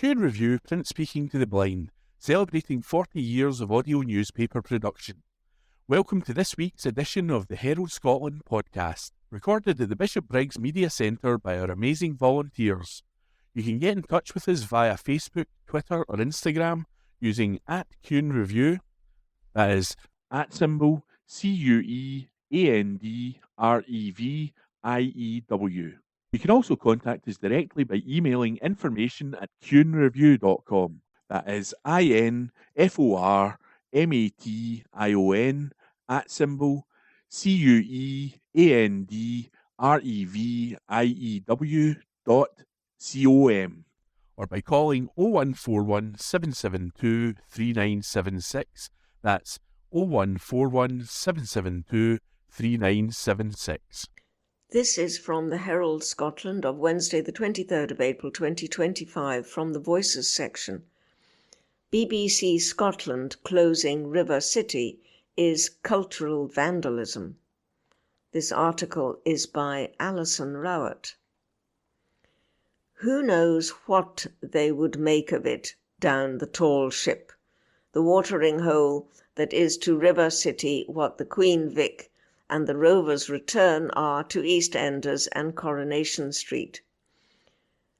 Iain Review, print speaking to the blind, celebrating 40 years of audio newspaper production. Welcome to this week's edition of the Herald Scotland podcast, recorded at the Bishop Briggs Media Centre by our amazing volunteers. You can get in touch with us via Facebook, Twitter or Instagram using @CuenReview, that is @CuenDreview. You can also contact us directly by emailing information@cuenreview.com. That is INFORMATION @CuenDreview.com, or by calling 0141 772 3976. That's 0141 772 3976. This is from the Herald Scotland of Wednesday the 23rd of April 2025 from the Voices section. BBC Scotland closing River City is cultural vandalism. This article is by Alison Rowett. Who knows what they would make of it down the tall ship, the watering hole that is to River City what the Queen Vic and the Rovers' Return are to EastEnders and Coronation Street.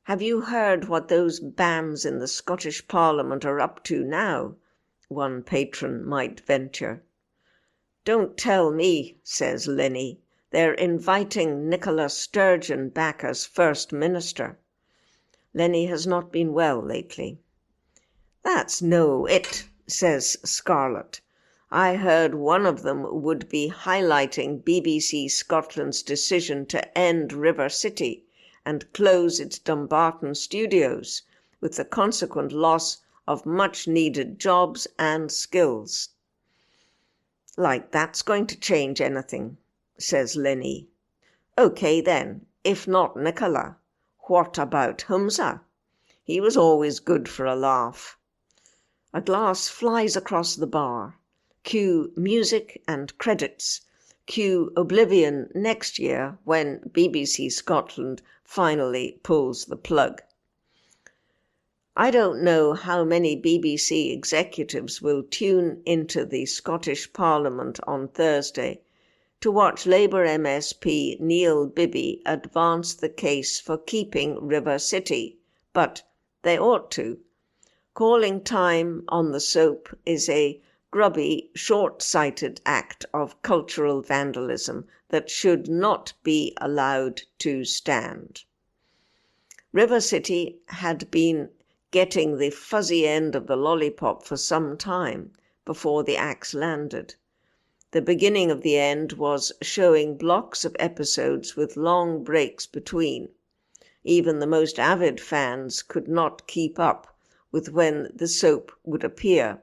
Have you heard what those BAMs in the Scottish Parliament are up to now? One patron might venture. Don't tell me, says Lenny, they're inviting Nicola Sturgeon back as First Minister. Lenny has not been well lately. That's no it, says Scarlett. I heard one of them would be highlighting BBC Scotland's decision to end River City and close its Dumbarton studios, with the consequent loss of much-needed jobs and skills. Like that's going to change anything, says Lenny. OK then, if not Nicola, what about Humza? He was always good for a laugh. A glass flies across the bar. Cue music and credits. Cue oblivion next year when BBC Scotland finally pulls the plug. I don't know how many BBC executives will tune into the Scottish Parliament on Thursday to watch Labour MSP Neil Bibby advance the case for keeping River City, but they ought to. Calling time on the soap is a grubby, short-sighted act of cultural vandalism that should not be allowed to stand. River City had been getting the fuzzy end of the lollipop for some time before the axe landed. The beginning of the end was showing blocks of episodes with long breaks between. Even the most avid fans could not keep up with when the soap would appear.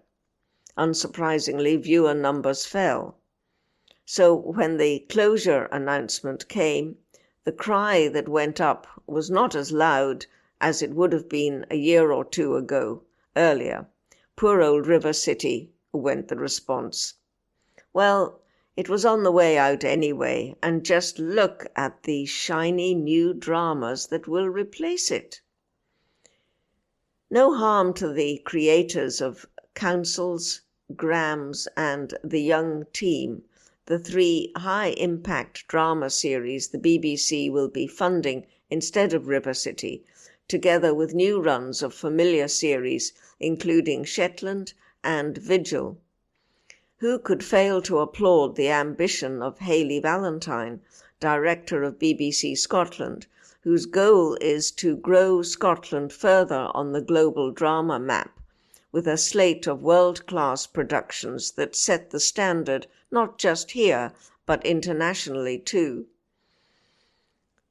Unsurprisingly, viewer numbers fell. So when the closure announcement came, the cry that went up was not as loud as it would have been a year or two ago, earlier. Poor old River City, went the response. Well, it was on the way out anyway, and just look at the shiny new dramas that will replace it. No harm to the creators of Councils, Grams and The Young Team, the 3 high-impact drama series the BBC will be funding instead of River City, together with new runs of familiar series including Shetland and Vigil. Who could fail to applaud the ambition of Hayley Valentine, director of BBC Scotland, whose goal is to grow Scotland further on the global drama map, with a slate of world-class productions that set the standard not just here, but internationally too.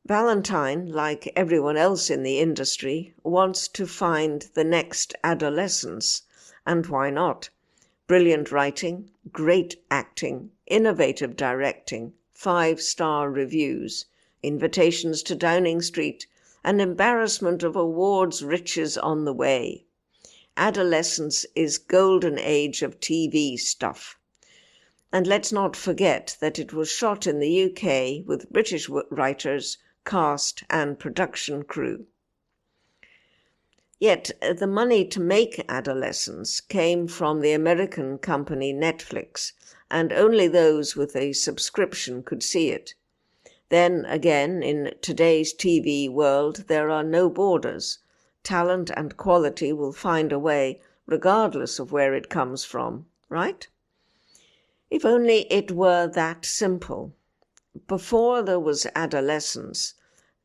Valentine, like everyone else in the industry, wants to find the next adolescence, and why not? Brilliant writing, great acting, innovative directing, 5-star reviews, invitations to Downing Street, an embarrassment of awards riches on the way. Adolescence is golden age of TV stuff. And let's not forget that it was shot in the UK with British writers, cast and production crew. Yet the money to make Adolescence came from the American company Netflix, and only those with a subscription could see it. Then again, in today's TV world, there are no borders. Talent and quality will find a way, regardless of where it comes from, right? If only it were that simple. Before there was Adolescence,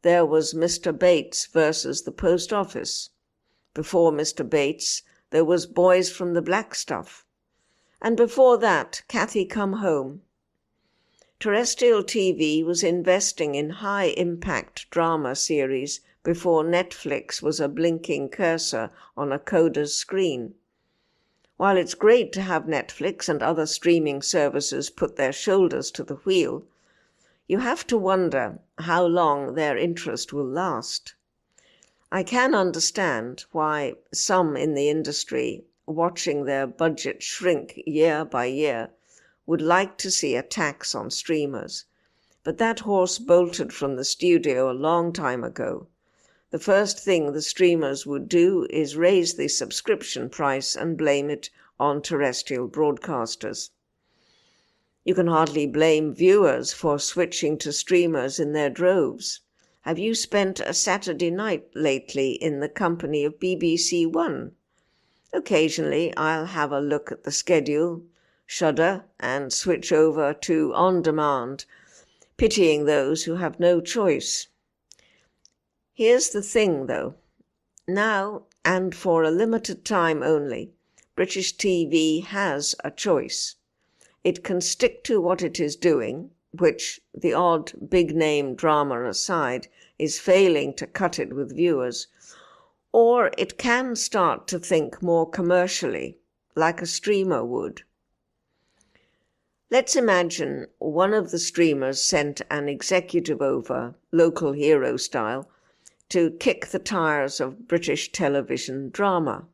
there was Mr. Bates versus the Post Office. Before Mr. Bates, there was Boys from the Black Stuff. And before that, Cathy Come Home. Terrestrial TV was investing in high-impact drama series before Netflix was a blinking cursor on a coder's screen. While it's great to have Netflix and other streaming services put their shoulders to the wheel, you have to wonder how long their interest will last. I can understand why some in the industry, watching their budget shrink year by year, would like to see a tax on streamers. But that horse bolted from the studio a long time ago. The first thing the streamers would do is raise the subscription price and blame it on terrestrial broadcasters. You can hardly blame viewers for switching to streamers in their droves. Have you spent a Saturday night lately in the company of BBC One? Occasionally I'll have a look at the schedule, shudder, and switch over to On Demand, pitying those who have no choice. Here's the thing, though. Now, and for a limited time only, British TV has a choice. It can stick to what it is doing, which, the odd big-name drama aside, is failing to cut it with viewers, or it can start to think more commercially, like a streamer would. Let's imagine one of the streamers sent an executive over, local hero style, to kick the tires of British television drama.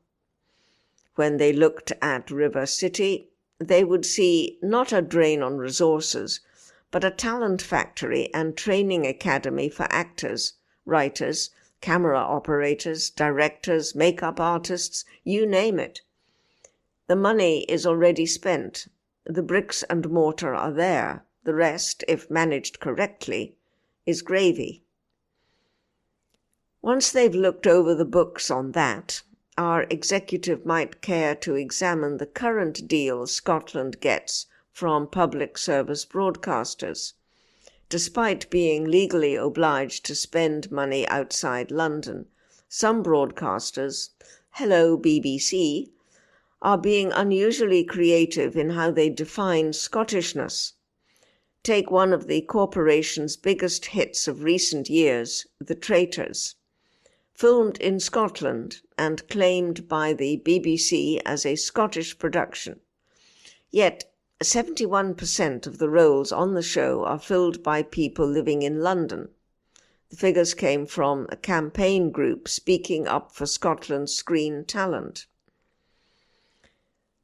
When they looked at River City, they would see not a drain on resources, but a talent factory and training academy for actors, writers, camera operators, directors, makeup artists, you name it. The money is already spent. The bricks and mortar are there. The rest, if managed correctly, is gravy. Once they've looked over the books on that, our executive might care to examine the current deals Scotland gets from public service broadcasters. Despite being legally obliged to spend money outside London, some broadcasters, hello BBC, are being unusually creative in how they define Scottishness. Take one of the corporation's biggest hits of recent years, The Traitors. Filmed in Scotland and claimed by the BBC as a Scottish production. Yet 71% of the roles on the show are filled by people living in London. The figures came from a campaign group speaking up for Scotland's screen talent.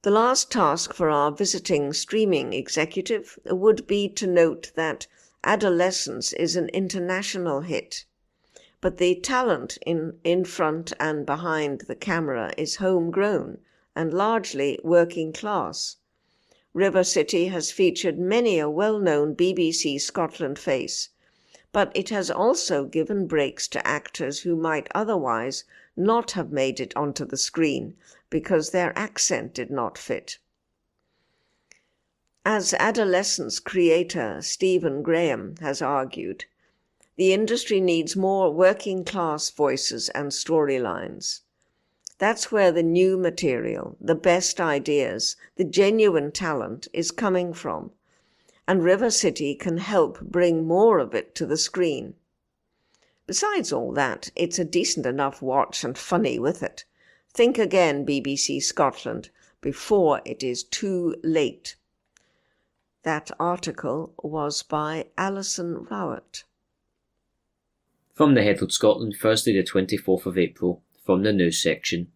The last task for our visiting streaming executive would be to note that Adolescence is an international hit, but the talent in front and behind the camera is homegrown and largely working class. River City has featured many a well-known BBC Scotland face, but it has also given breaks to actors who might otherwise not have made it onto the screen because their accent did not fit. As Adolescence creator Stephen Graham has argued, the industry needs more working-class voices and storylines. That's where the new material, the best ideas, the genuine talent is coming from, and River City can help bring more of it to the screen. Besides all that, it's a decent enough watch and funny with it. Think again, BBC Scotland, before it is too late. That article was by Alison Rowett. From the Herald Scotland, Thursday the 24th of April, from the news section.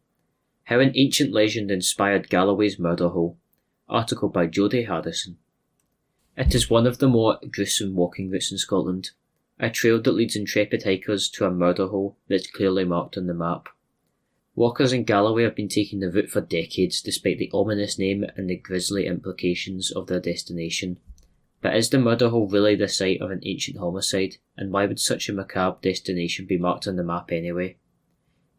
How an Ancient Legend Inspired Galloway's Murder Hole. Article by Jodie Harrison. It is one of the more gruesome walking routes in Scotland, a trail that leads intrepid hikers to a murder hole that's clearly marked on the map. Walkers in Galloway have been taking the route for decades despite the ominous name and the grisly implications of their destination. But is the murder hole really the site of an ancient homicide, and why would such a macabre destination be marked on the map anyway?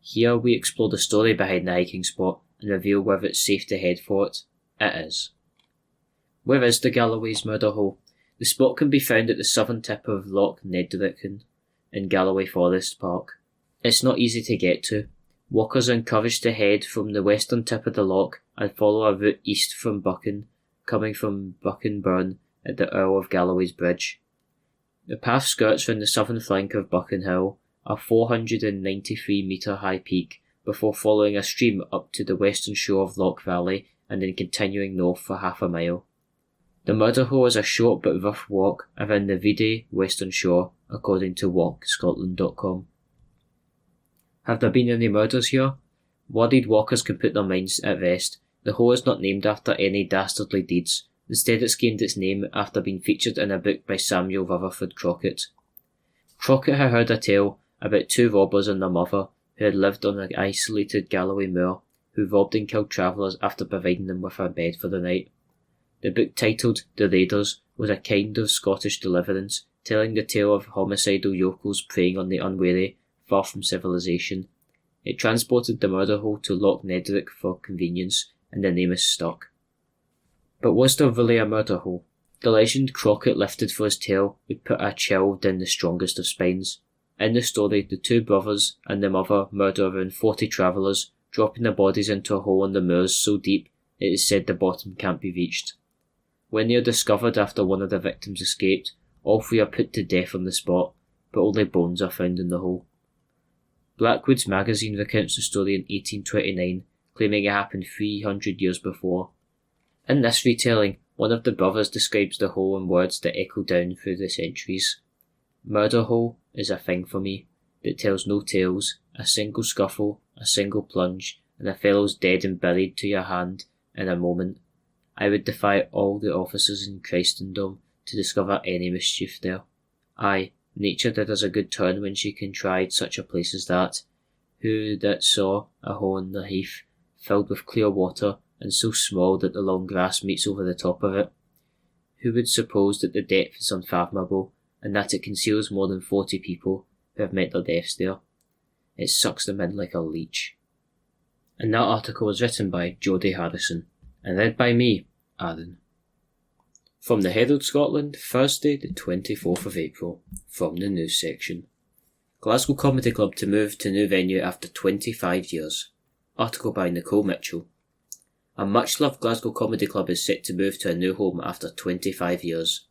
Here we explore the story behind the hiking spot and reveal whether it's safe to head for it. It is. Where is the Galloway's murder hole? The spot can be found at the southern tip of Loch Nedricon in Galloway Forest Park. It's not easy to get to. Walkers are encouraged to head from the western tip of the loch and follow a route east from Buchan, coming from Buchan Burn at the Earl of Galloway's Bridge. The path skirts round the southern flank of Buchan Hill, a 493 metre high peak, before following a stream up to the western shore of Loch Valley and then continuing north for half a mile. The murder hole is a short but rough walk around the Vide western shore, according to walkscotland.com. Have there been any murders here? Worried walkers can put their minds at rest. The hole is not named after any dastardly deeds. Instead, it's gained its name after being featured in a book by Samuel Rutherford Crockett. Crockett had heard a tale about two robbers and their mother who had lived on an isolated Galloway moor, who robbed and killed travellers after providing them with a bed for the night. The book, titled The Raiders, was a kind of Scottish deliverance, telling the tale of homicidal yokels preying on the unwary, far from civilization. It transported the murder hole to Loch Nedric for convenience, and the name is stuck. But was there really a murder hole? The legend Crockett lifted for his tale would put a chill down the strongest of spines. In the story, the two brothers and the mother murder around 40 travellers, dropping their bodies into a hole in the moors so deep it is said the bottom can't be reached. When they are discovered after one of the victims escaped, all three are put to death on the spot, but only bones are found in the hole. Blackwood's magazine recounts the story in 1829, claiming it happened 300 years before. In this retelling, one of the brothers describes the hole in words that echo down through the centuries. Murder hole is a thing for me that tells no tales, a single scuffle, a single plunge, and a fellow's dead and buried to your hand in a moment. I would defy all the officers in Christendom to discover any mischief there. Aye, nature did us a good turn when she contrived such a place as that. Who that saw a hole in the heath, filled with clear water, and so small that the long grass meets over the top of it? Who would suppose that the depth is unfathomable, and that it conceals more than 40 people who have met their deaths there? It sucks them in like a leech. And that article was written by Jodie Harrison, and read by me, Aaron. From the Herald Scotland, Thursday the 24th of April, from the news section. Glasgow Comedy Club to move to new venue after 25 years. Article by Nicole Mitchell. A much-loved Glasgow Comedy Club is set to move to a new home after 25 years.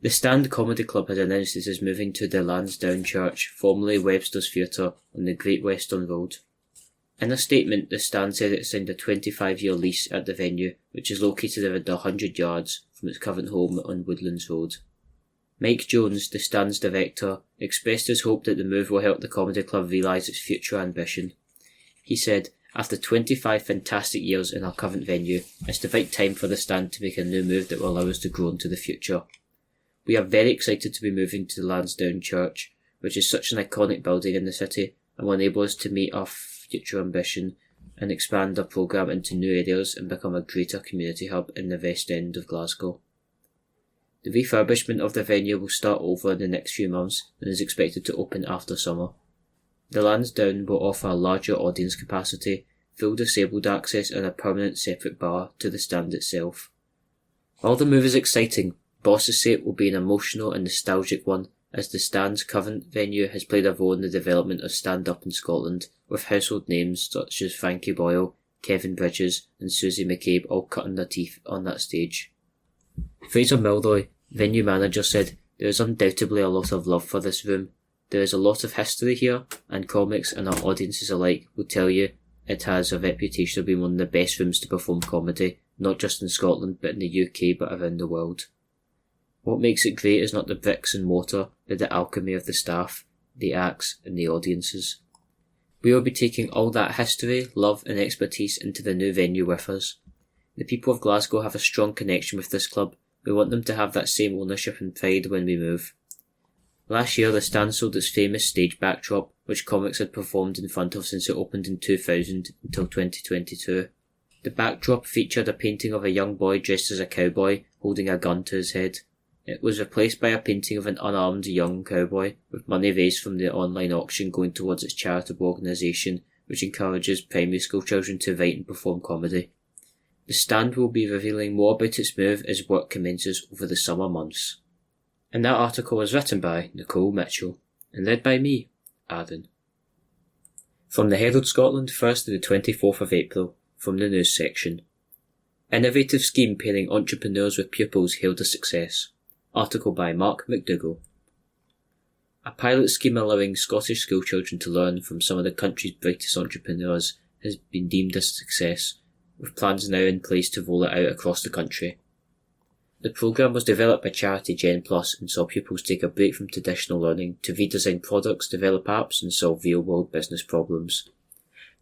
The Stand Comedy Club has announced it is moving to the Lansdowne Church, formerly Webster's Theatre, on the Great Western Road. In a statement, the Stand said it signed a 25-year lease at the venue, which is located around 100 yards from its current home on Woodlands Road. Mike Jones, the Stand's director, expressed his hope that the move will help the comedy club realise its future ambition. He said, "After 25 fantastic years in our current venue, it's the right time for the Stand to make a new move that will allow us to grow into the future. We are very excited to be moving to the Lansdowne Church, which is such an iconic building in the city and will enable us to meet our future ambition and expand our programme into new areas and become a greater community hub in the West End of Glasgow." The refurbishment of the venue will start over in the next few months and is expected to open after summer. The Lansdowne will offer a larger audience capacity, full disabled access and a permanent separate bar to the Stand itself. While the move is exciting, bosses say it will be an emotional and nostalgic one, as the Stand's current venue has played a role in the development of stand-up in Scotland, with household names such as Frankie Boyle, Kevin Bridges and Susie McCabe all cutting their teeth on that stage. Fraser Milroy, venue manager, said, "There is undoubtedly a lot of love for this room. There is a lot of history here, and comics and our audiences alike will tell you it has a reputation of being one of the best rooms to perform comedy, not just in Scotland but in the UK but around the world. What makes it great is not the bricks and mortar, but the alchemy of the staff, the acts and the audiences. We will be taking all that history, love and expertise into the new venue with us. The people of Glasgow have a strong connection with this club. We want them to have that same ownership and pride when we move. Last year, the stand sold its famous stage backdrop, which comics had performed in front of since it opened in 2000 until 2022. The backdrop featured a painting of a young boy dressed as a cowboy, holding a gun to his head. It was replaced by a painting of an unarmed young cowboy, with money raised from the online auction going towards its charitable organisation, which encourages primary school children to write and perform comedy. The stand will be revealing more about its move as work commences over the summer months. And that article was written by Nicole Mitchell, and led by me, Iain. From the Herald Scotland, Thursday the 24th of April, from the news section. Innovative scheme pairing entrepreneurs with pupils hailed a success. Article by Mark McDougall. A pilot scheme allowing Scottish schoolchildren to learn from some of the country's brightest entrepreneurs has been deemed a success, with plans now in place to roll it out across the country. The programme was developed by charity Gen Plus and saw pupils take a break from traditional learning to redesign products, develop apps and solve real-world business problems.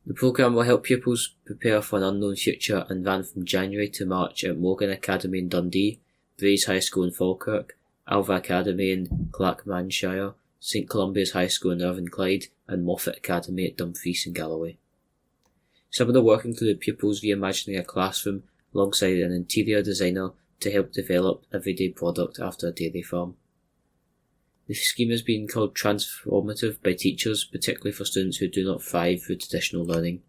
The programme will help pupils prepare for an unknown future and ran from January to March at Morgan Academy in Dundee, Braes High School in Falkirk, Alva Academy in Clackmannshire, St Columbia's High School in Irvine Clyde and Moffat Academy at Dumfries in Galloway. Some of the work included pupils reimagining a classroom alongside an interior designer to help develop everyday product after a dairy farm. The scheme has been called transformative by teachers, particularly for students who do not thrive through traditional learning.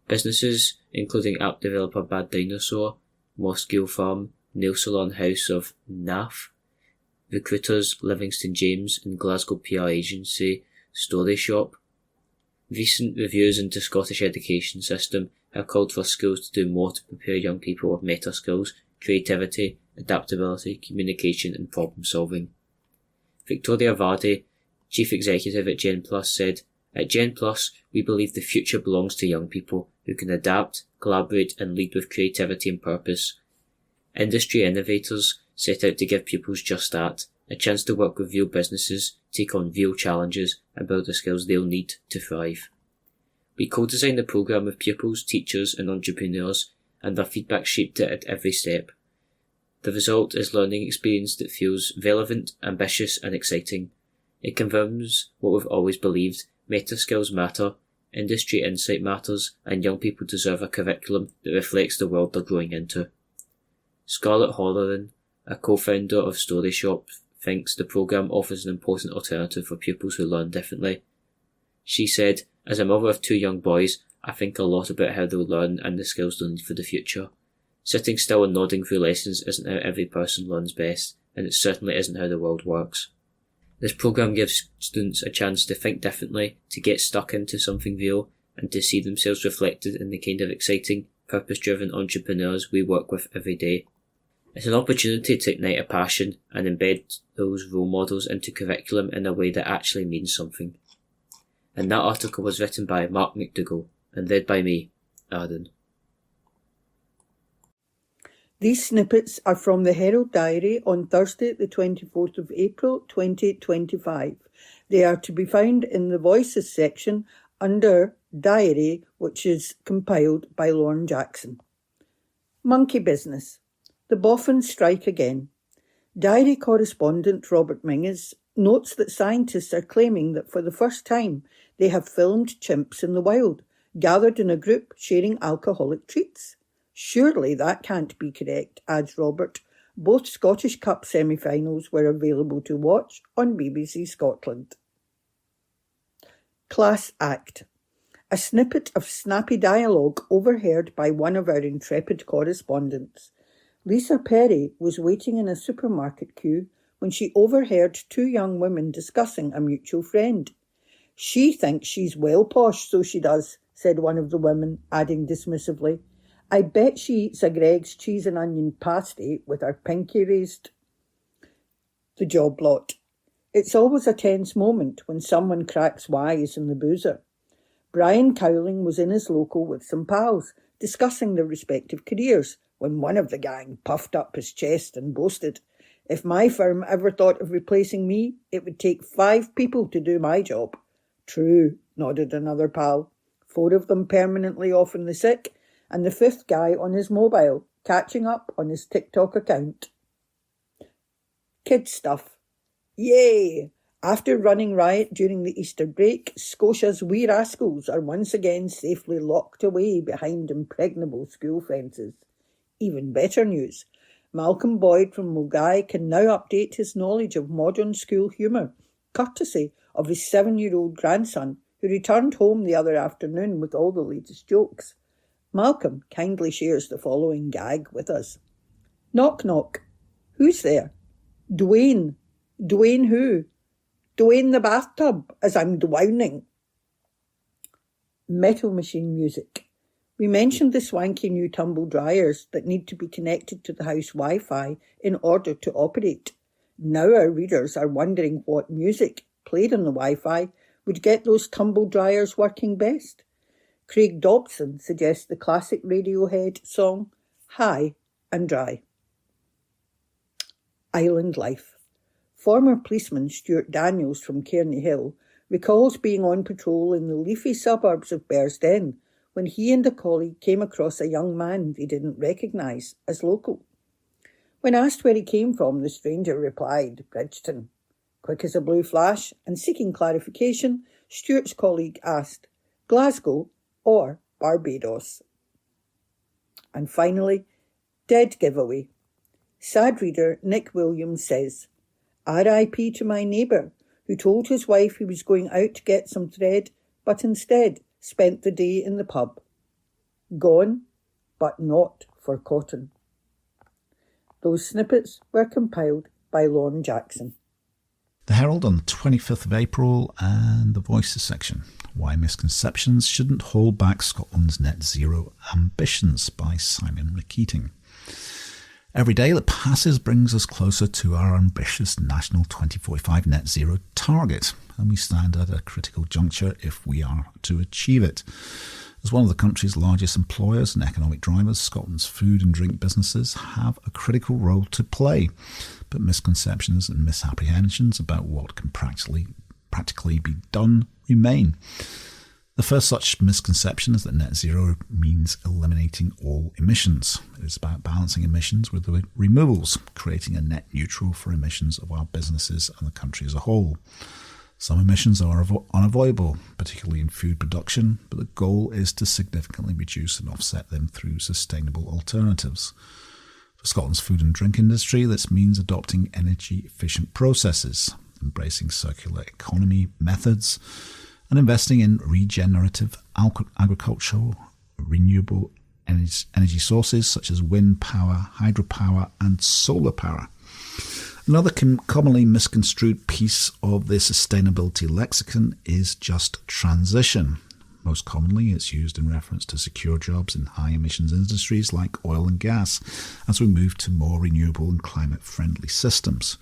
Businesses, including app developer Bad Dinosaur, Mossgiel Farm, Nail Salon House of Naff, Recruiters Livingston James and Glasgow PR agency Story Shop. Recent reviews into Scottish education system have called for schools to do more to prepare young people with meta skills, creativity, adaptability, communication and problem solving. Victoria Vardy, Chief Executive at Gen Plus, said, "At Gen Plus, we believe the future belongs to young people who can adapt, collaborate and lead with creativity and purpose. Industry innovators set out to give pupils just that, a chance to work with real businesses, take on real challenges and build the skills they'll need to thrive. We co-designed the programme with pupils, teachers and entrepreneurs, and their feedback shaped it at every step. The result is learning experience that feels relevant, ambitious and exciting. It confirms what we've always believed: meta skills matter, industry insight matters, and young people deserve a curriculum that reflects the world they're growing into." Scarlett Holleran, a co-founder of Story Shop, thinks the programme offers an important alternative for pupils who learn differently. She said, "As a mother of two young boys, I think a lot about how they'll learn and the skills they'll need for the future. Sitting still and nodding through lessons isn't how every person learns best, and it certainly isn't how the world works. This programme gives students a chance to think differently, to get stuck into something real, and to see themselves reflected in the kind of exciting, purpose-driven entrepreneurs we work with every day. It's an opportunity to ignite a passion and embed those role models into curriculum in a way that actually means something." And that article was written by Mark McDougall and read by me, Iain. These snippets are from the Herald Diary on Thursday the 24th of April 2025. They are to be found in the Voices section under Diary, which is compiled by Lauren Jackson. Monkey business. The boffins strike again. Diary correspondent Robert Mingus notes that scientists are claiming that for the first time they have filmed chimps in the wild, gathered in a group sharing alcoholic treats. Surely that can't be correct, adds Robert. Both Scottish Cup semi-finals were available to watch on BBC Scotland. Class Act. A snippet of snappy dialogue overheard by one of our intrepid correspondents. Lisa Perry was waiting in a supermarket queue when she overheard two young women discussing a mutual friend. "She thinks she's well posh, so she does," said one of the women, adding dismissively, "I bet she eats a Greg's cheese and onion pasty with her pinky raised." The job lot. It's always a tense moment when someone cracks wise in the boozer. Brian Cowling was in his local with some pals, discussing their respective careers, when one of the gang puffed up his chest and boasted, "If my firm ever thought of replacing me, it would take 5 people to do my job." "True," nodded another pal. 4 of them permanently off in the sick, and the 5th guy on his mobile, catching up on his TikTok account. Kid stuff. Yay! After running riot during the Easter break, Scotia's wee rascals are once again safely locked away behind impregnable school fences. Even better news. Malcolm Boyd from Mulgai can now update his knowledge of modern school humour, courtesy of his 7-year-old grandson, who returned home the other afternoon with all the latest jokes. Malcolm kindly shares the following gag with us. Knock, knock. Who's there? Dwayne. Dwayne who? Dwayne the bathtub, as I'm drowning. Metal machine music. We mentioned the swanky new tumble dryers that need to be connected to the house Wi-Fi in order to operate. Now our readers are wondering what music, played on the Wi-Fi, would get those tumble dryers working best. Craig Dobson suggests the classic Radiohead song, High and Dry. Island life. Former policeman Stuart Daniels from Cairney Hill recalls being on patrol in the leafy suburbs of Bearsden when he and a colleague came across a young man they didn't recognise as local. When asked where he came from, the stranger replied, Bridgeton. Quick as a blue flash, and seeking clarification, Stuart's colleague asked, Glasgow or Barbados? And finally, dead giveaway. Sad reader Nick Williams says, R.I.P. to my neighbour, who told his wife he was going out to get some thread, but instead spent the day in the pub. Gone, but not forgotten. Those snippets were compiled by Lorne Jackson. The Herald on the 25th of April and the Voices section. Why Misconceptions Shouldn't Hold Back Scotland's Net Zero Ambitions by Simon McKeating. Every day that passes brings us closer to our ambitious national 2045 net zero target, and we stand at a critical juncture if we are to achieve it. As one of the country's largest employers and economic drivers, Scotland's food and drink businesses have a critical role to play, but misconceptions and misapprehensions about what can practically be done remain. The first such misconception is that net zero means eliminating all emissions. It is about balancing emissions with the removals, creating a net neutral for emissions of our businesses and the country as a whole. Some emissions are unavoidable, particularly in food production, but the goal is to significantly reduce and offset them through sustainable alternatives. For Scotland's food and drink industry, this means adopting energy-efficient processes, embracing circular economy methods, and investing in regenerative agricultural, renewable energy sources such as wind power, hydropower and solar power. Another commonly misconstrued piece of the sustainability lexicon is just transition. Most commonly, it's used in reference to secure jobs in high-emissions industries like oil and gas as we move to more renewable and climate-friendly systems.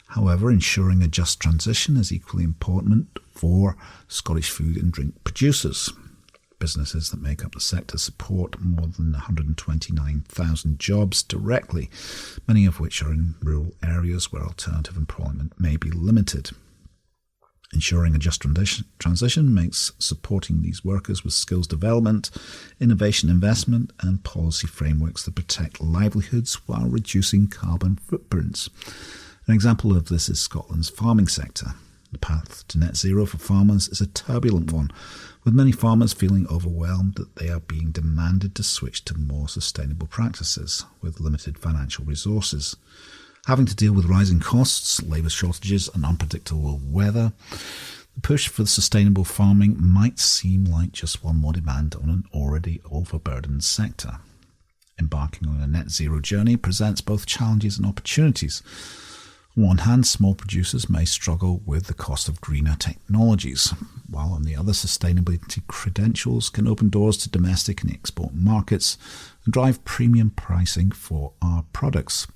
However, ensuring a just transition is equally important for Scottish food and drink producers. Businesses that make up the sector support more than 129,000 jobs directly, many of which are in rural areas where alternative employment may be limited. Ensuring a just transition makes supporting these workers with skills development, innovation investment and policy frameworks that protect livelihoods while reducing carbon footprints. An example of this is Scotland's farming sector. The path to net zero for farmers is a turbulent one, with many farmers feeling overwhelmed that they are being demanded to switch to more sustainable practices with limited financial resources. Having to deal with rising costs, labour shortages and unpredictable weather, the push for sustainable farming might seem like just one more demand on an already overburdened sector. Embarking on a net zero journey presents both challenges and opportunities. On one hand, small producers may struggle with the cost of greener technologies, while on the other, sustainability credentials can open doors to domestic and export markets and drive premium pricing for our products.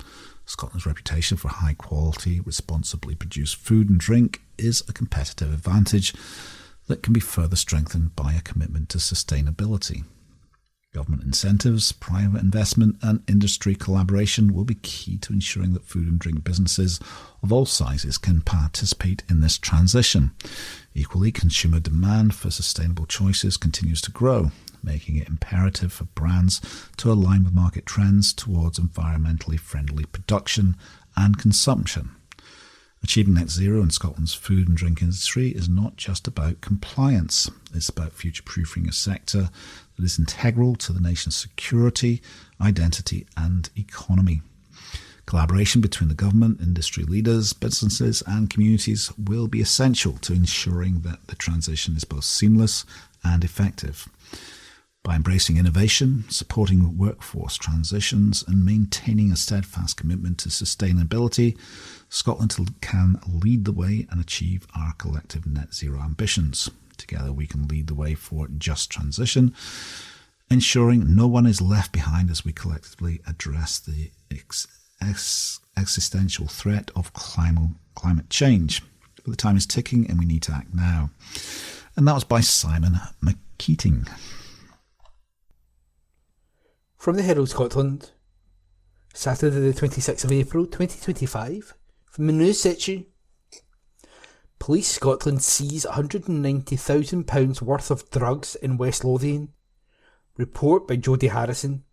Scotland's reputation for high quality, responsibly produced food and drink is a competitive advantage that can be further strengthened by a commitment to sustainability. Government incentives, private investment and industry collaboration will be key to ensuring that food and drink businesses of all sizes can participate in this transition. Equally, consumer demand for sustainable choices continues to grow, making it imperative for brands to align with market trends towards environmentally friendly production and consumption. Achieving net zero in Scotland's food and drink industry is not just about compliance. It's about future-proofing a sector that is integral to the nation's security, identity and economy. Collaboration between the government, industry leaders, businesses and communities will be essential to ensuring that the transition is both seamless and effective. By embracing innovation, supporting workforce transitions and maintaining a steadfast commitment to sustainability, Scotland can lead the way and achieve our collective net zero ambitions. Together we can lead the way for just transition, ensuring no one is left behind as we collectively address the existential threat of climate change. But the time is ticking and we need to act now. And that was by Simon McKeating. From the Herald Scotland, Saturday the 26th of April 2025, from the news section. Police Scotland seize £190,000 worth of drugs in West Lothian. Report by Jodie Harrison.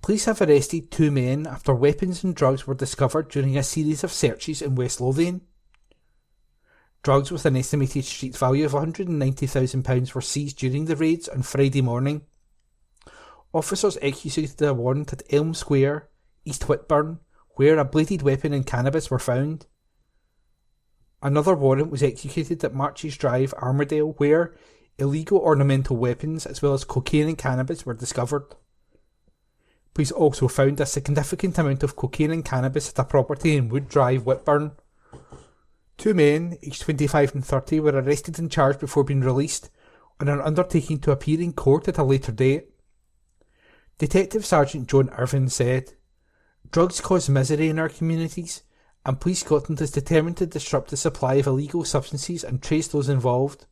Police have arrested 2 men after weapons and drugs were discovered during a series of searches in West Lothian. Drugs with an estimated street value of £190,000 were seized during the raids on Friday morning. Officers executed a warrant at Elm Square, East Whitburn, where a bladed weapon and cannabis were found. Another warrant was executed at Marches Drive, Armadale, where illegal ornamental weapons as well as cocaine and cannabis were discovered. Police also found a significant amount of cocaine and cannabis at a property in Wood Drive, Whitburn. 2 men, aged 25 and 30, were arrested and charged before being released on an undertaking to appear in court at a later date. Detective Sergeant John Irvin said, "Drugs cause misery in our communities, and Police Scotland is determined to disrupt the supply of illegal substances and trace those involved.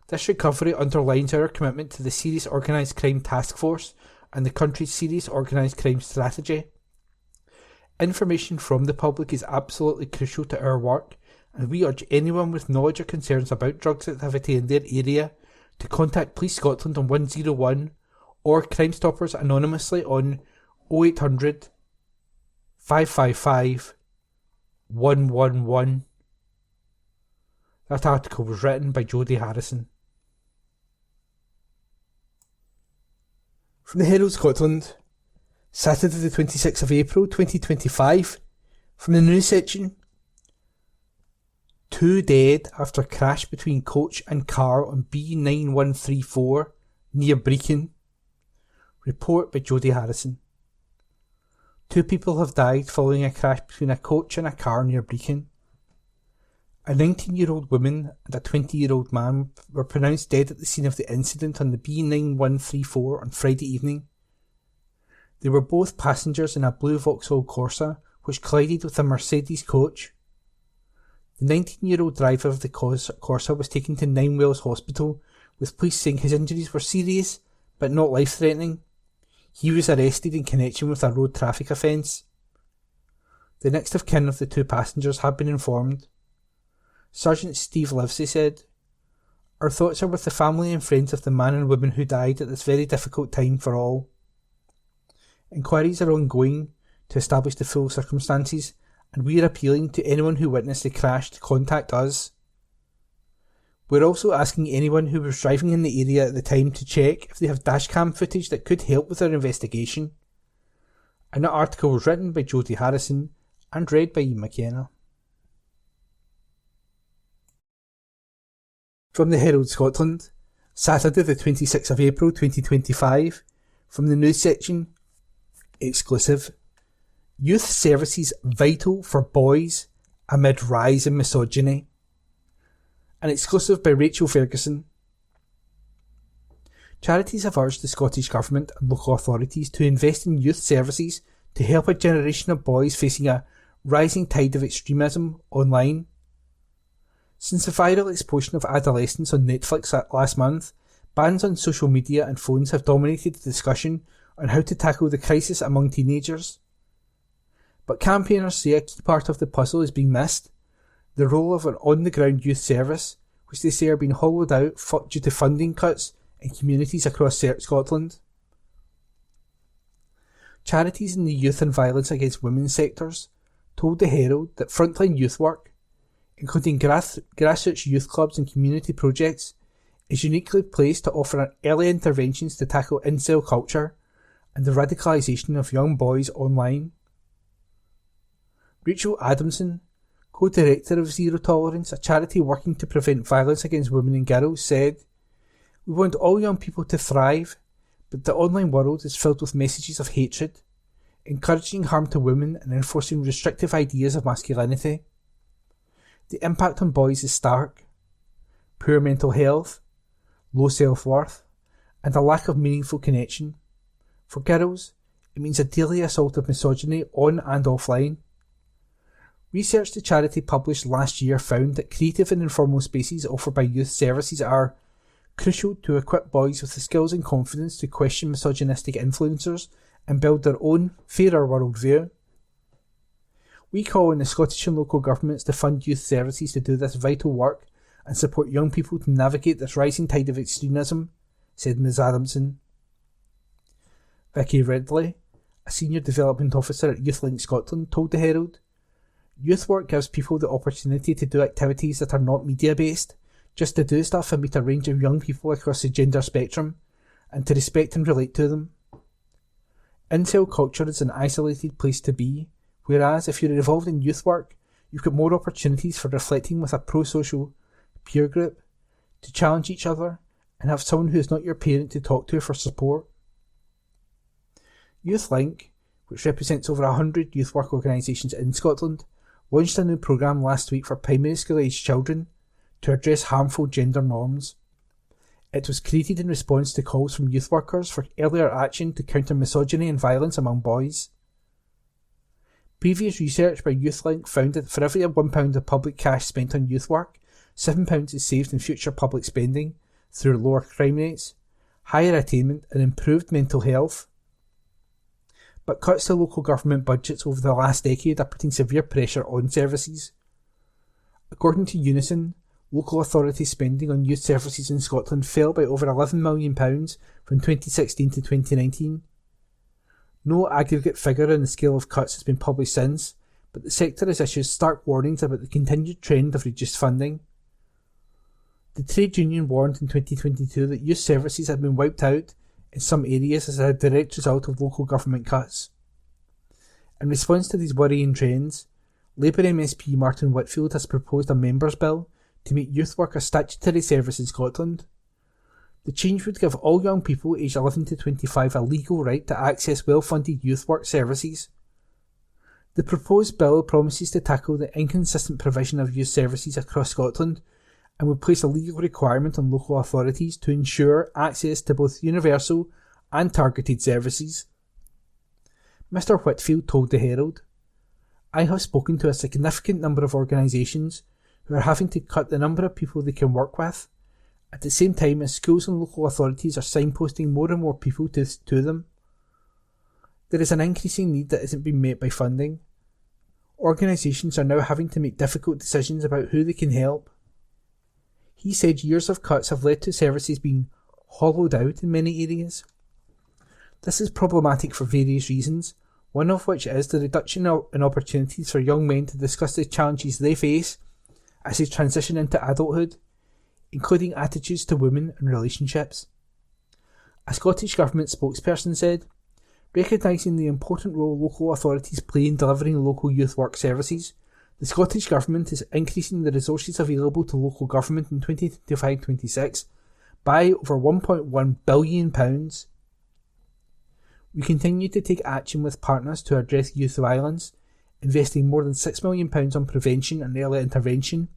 This recovery underlines our commitment to the Serious Organised Crime Task Force and the country's Serious Organised Crime Strategy. Information from the public is absolutely crucial to our work, and we urge anyone with knowledge or concerns about drugs activity in their area to contact Police Scotland on 101 or Crime Stoppers anonymously on 0800 555 111. That article was written by Jodie Harrison. From the Herald Scotland, Saturday the 26th of April 2025, from the news section. 2 dead after crash between coach and car on B9134 near Brechin. Report by Jodie Harrison. 2 people have died following a crash between a coach and a car near Brechin. A 19-year-old woman and a 20-year-old man were pronounced dead at the scene of the incident on the B9134 on Friday evening. They were both passengers in a blue Vauxhall Corsa, which collided with a Mercedes coach. The 19-year-old driver of the Corsa was taken to Ninewells Hospital, with police saying his injuries were serious, but not life-threatening. He was arrested in connection with a road traffic offence. The next of kin of the 2 passengers have been informed. Sergeant Steve Livesey said, "Our thoughts are with the family and friends of the man and woman who died at this very difficult time for all. Inquiries are ongoing to establish the full circumstances, and we are appealing to anyone who witnessed the crash to contact us. We're also asking anyone who was driving in the area at the time to check if they have dashcam footage that could help with our investigation." And that article was written by Jodie Harrison and read by Iain McKenna. From the Herald Scotland, Saturday the 26th of April 2025, from the news section. Exclusive. Youth services vital for boys amid rise in misogyny. An exclusive by Rachel Ferguson. Charities have urged the Scottish Government and local authorities to invest in youth services to help a generation of boys facing a rising tide of extremism online. Since the viral explosion of adolescents on Netflix last month, bans on social media and phones have dominated the discussion on how to tackle the crisis among teenagers. But campaigners say a key part of the puzzle is being missed: the role of an on-the-ground youth service, which they say are being hollowed out due to funding cuts in communities across Scotland. Charities in the youth and violence against women sectors told the Herald that frontline youth work, including grassroots youth clubs and community projects, is uniquely placed to offer early interventions to tackle incel culture and the radicalisation of young boys online. Rachel Adamson, co-director of Zero Tolerance, a charity working to prevent violence against women and girls, said, "We want all young people to thrive, but the online world is filled with messages of hatred, encouraging harm to women and enforcing restrictive ideas of masculinity. The impact on boys is stark. Poor mental health, low self-worth, and a lack of meaningful connection. For girls, it means a daily assault of misogyny on and offline." Research the charity published last year found that creative and informal spaces offered by youth services are crucial to equip boys with the skills and confidence to question misogynistic influencers and build their own, fairer worldview. We call on the Scottish and local governments to fund youth services to do this vital work and support young people to navigate this rising tide of extremism, said Ms Adamson. Vicky Ridley, a senior development officer at YouthLink Scotland, told the Herald, "Youth work gives people the opportunity to do activities that are not media-based, just to do stuff and meet a range of young people across the gender spectrum, and to respect and relate to them. Incel culture is an isolated place to be, whereas if you're involved in youth work, you've got more opportunities for reflecting with a pro-social peer group, to challenge each other, and have someone who is not your parent to talk to for support." YouthLink, which represents over 100 youth work organisations in Scotland, launched a new programme last week for primary school aged children to address harmful gender norms. It was created in response to calls from youth workers for earlier action to counter misogyny and violence among boys. Previous research by YouthLink found that for every £1 of public cash spent on youth work, £7 is saved in future public spending through lower crime rates, higher attainment and improved mental health. But cuts to local government budgets over the last decade are putting severe pressure on services. According to Unison, local authority spending on youth services in Scotland fell by over £11 million from 2016 to 2019. No aggregate figure on the scale of cuts has been published since, but the sector has issued stark warnings about the continued trend of reduced funding. The trade union warned in 2022 that youth services had been wiped out in some areas as a direct result of local government cuts. In response to these worrying trends, Labour MSP Martin Whitfield has proposed a members' bill to make youth work a statutory service in Scotland. The change would give all young people aged 11 to 25 a legal right to access well-funded youth work services. The proposed bill promises to tackle the inconsistent provision of youth services across Scotland and would place a legal requirement on local authorities to ensure access to both universal and targeted services. Mr Whitfield told the Herald, "I have spoken to a significant number of organisations who are having to cut the number of people they can work with, at the same time as schools and local authorities are signposting more and more people to them. There is an increasing need that isn't being met by funding. Organisations are now having to make difficult decisions about who they can help." He said years of cuts have led to services being hollowed out in many areas. This is problematic for various reasons, one of which is the reduction in opportunities for young men to discuss the challenges they face as they transition into adulthood, including attitudes to women and relationships. A Scottish Government spokesperson said, "Recognising the important role local authorities play in delivering local youth work services, the Scottish Government is increasing the resources available to local government in 2025-26 by over £1.1 billion. We continue to take action with partners to address youth violence, investing more than £6 million on prevention and early intervention,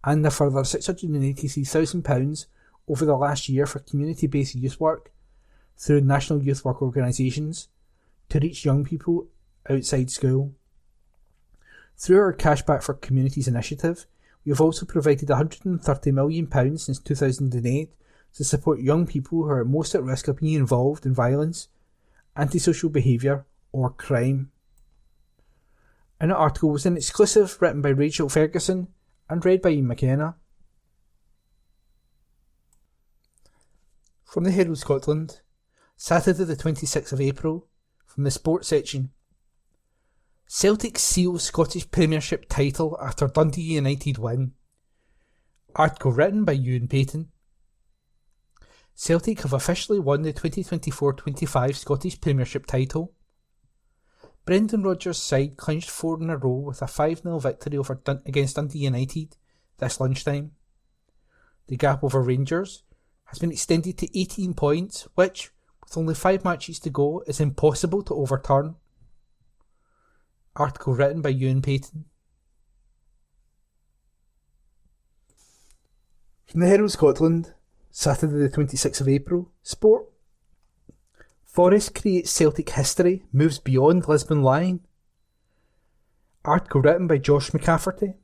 and a further £683,000 over the last year for community-based youth work through national youth work organisations to reach young people outside school. Through our Cashback for Communities initiative, we have also provided £130 million since 2008 to support young people who are most at risk of being involved in violence, antisocial behaviour or crime. An article was an exclusive written by Rachel Ferguson and read by Iain McKenna. From the Herald Scotland, Saturday the 26th of April, from the sports section. Celtic seal Scottish Premiership title after Dundee United win. Article written by Iain Payton. Celtic have officially won the 2024-25 Scottish Premiership title. Brendan Rodgers' side clinched 4 in a row with a 5-0 victory against Dundee United this lunchtime. The gap over Rangers has been extended to 18 points, which, with only 5 matches to go, is impossible to overturn. Article written by Iain Payton. From the Herald Scotland, Saturday the 26th of April, Sport. Forrest creates Celtic history, moves beyond Lisbon line. Article written by Josh McCafferty.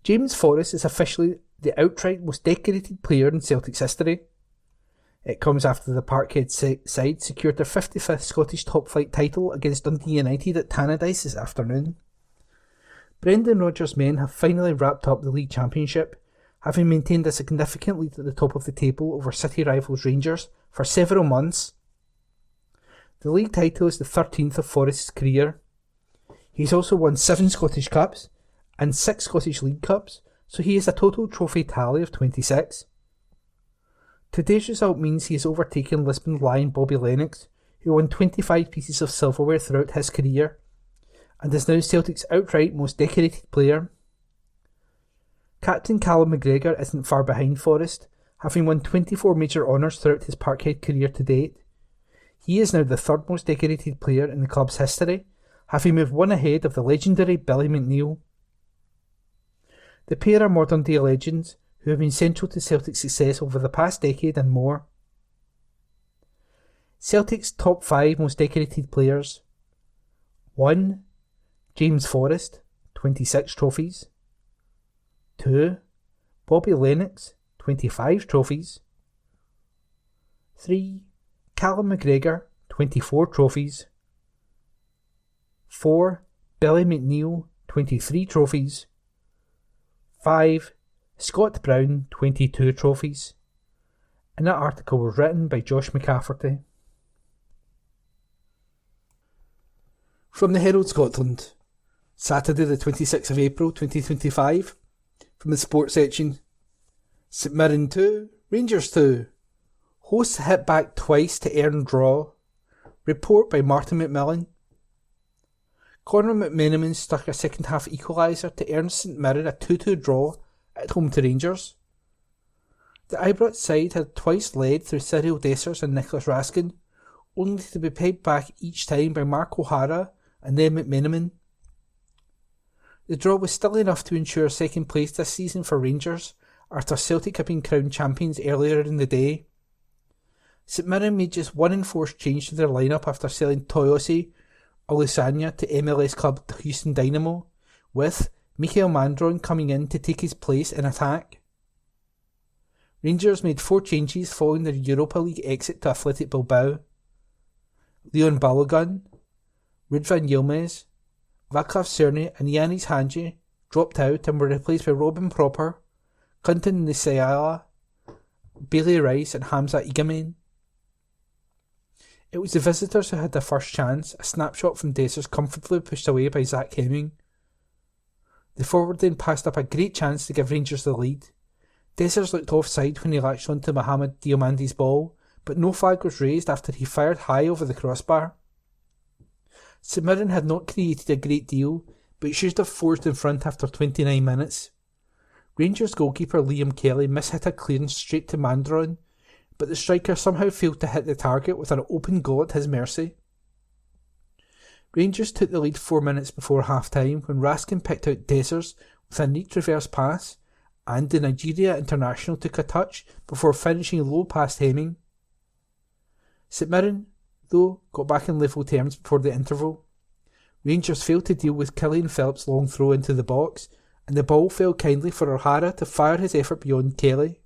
James Forrest is officially the outright most decorated player in Celtic's history. It comes after the Parkhead side secured their 55th Scottish top-flight title against Dundee United at Tannadice this afternoon. Brendan Rodgers' men have finally wrapped up the league championship, having maintained a significant lead at the top of the table over city rivals Rangers for several months. The league title is the 13th of Forrest's career. He's also won 7 Scottish Cups and 6 Scottish League Cups, so he has a total trophy tally of 26. Today's result means he has overtaken Lisbon lion Bobby Lennox, who won 25 pieces of silverware throughout his career, and is now Celtic's outright most decorated player. Captain Callum McGregor isn't far behind Forrest, having won 24 major honours throughout his Parkhead career to date. He is now the 3rd most decorated player in the club's history, having moved 1 ahead of the legendary Billy McNeill. The pair are modern day legends who have been central to Celtic's success over the past decade and more. Celtic's top 5 most decorated players. 1. James Forrest, 26 trophies. 2. Bobby Lennox, 25 trophies. 3. Callum McGregor, 24 trophies. 4. Billy McNeill, 23 trophies. 5. Scott Brown, 22 trophies. And that article was written by Josh McCafferty. From the Herald Scotland, Saturday the 26th of April 2025, from the sports section. St Mirren 2, Rangers 2. Hosts hit back twice to earn draw. Report by Martin McMillan. Conor McMenamin stuck a second half equaliser to earn St Mirren a 2-2 draw at home to Rangers. The Ibrox side had twice led through Cyril Dessers and Nicholas Raskin, only to be paid back each time by Mark O'Hara and then McMenamin. The draw was still enough to ensure second place this season for Rangers after Celtic had been crowned champions earlier in the day. St Mirren made just 1 enforced change to their lineup after selling Toyosi Olusanya to MLS club Houston Dynamo, with Mikael Mandron coming in to take his place in attack. Rangers made 4 changes following their Europa League exit to Athletic Bilbao. Leon Balogun, Ridvan Yilmaz, Vaclav Cerny and Yanis Hanji dropped out and were replaced by Robin Proper, Clinton Nisayala, Bailey Rice and Hamza Igamen. It was the visitors who had the first chance, a snapshot from Dessers comfortably pushed away by Zach Hemming. The forward then passed up a great chance to give Rangers the lead. Dessers looked offside when he latched onto Mohamed Diamandi's ball, but no flag was raised after he fired high over the crossbar. St Mirren had not created a great deal, but should have forged in front after 29 minutes. Rangers goalkeeper Liam Kelly mishit a clearance straight to Mandron, but the striker somehow failed to hit the target with an open goal at his mercy. Rangers took the lead 4 minutes before half-time when Raskin picked out Dessers with a neat reverse pass, and the Nigeria international took a touch before finishing low past Hemming. St Mirren, though, got back in level terms before the interval. Rangers failed to deal with Killian Phillips' long throw into the box, and the ball fell kindly for O'Hara to fire his effort beyond Kelly.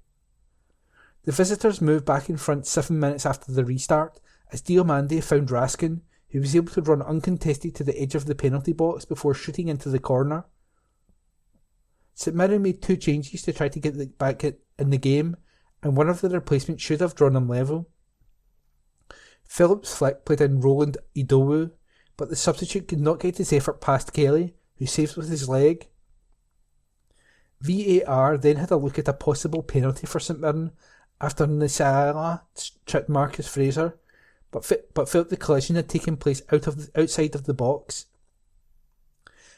The visitors moved back in front 7 minutes after the restart, as Diomande found Raskin, who was able to run uncontested to the edge of the penalty box before shooting into the corner. St Mirren made 2 changes to try to get back in the game, and one of the replacements should have drawn them level. Phillips Flick played in Roland Idowu, but the substitute could not get his effort past Kelly, who saved with his leg. VAR then had a look at a possible penalty for St Mirren after Nisala tripped Marcus Fraser, but felt the collision had taken place outside of the box.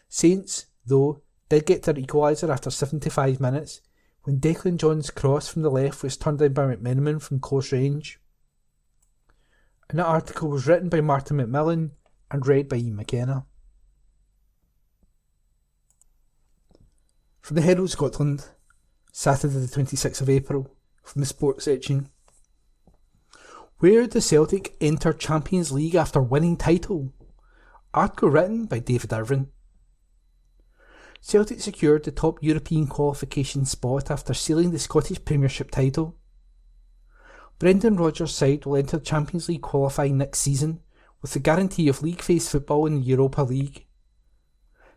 Saints, though, did get their equaliser after 75 minutes, when Declan John's cross from the left was turned in by McMenamin from close range. And that article was written by Martin McMillan and read by Iain McKenna. From the Herald Scotland, Saturday the 26th of April, from the sports section. Where does Celtic enter Champions League after winning title? Article written by David Irvin. Celtic secured the top European qualification spot after sealing the Scottish Premiership title. Brendan Rodgers' side will enter Champions League qualifying next season with the guarantee of league phase football in the Europa League.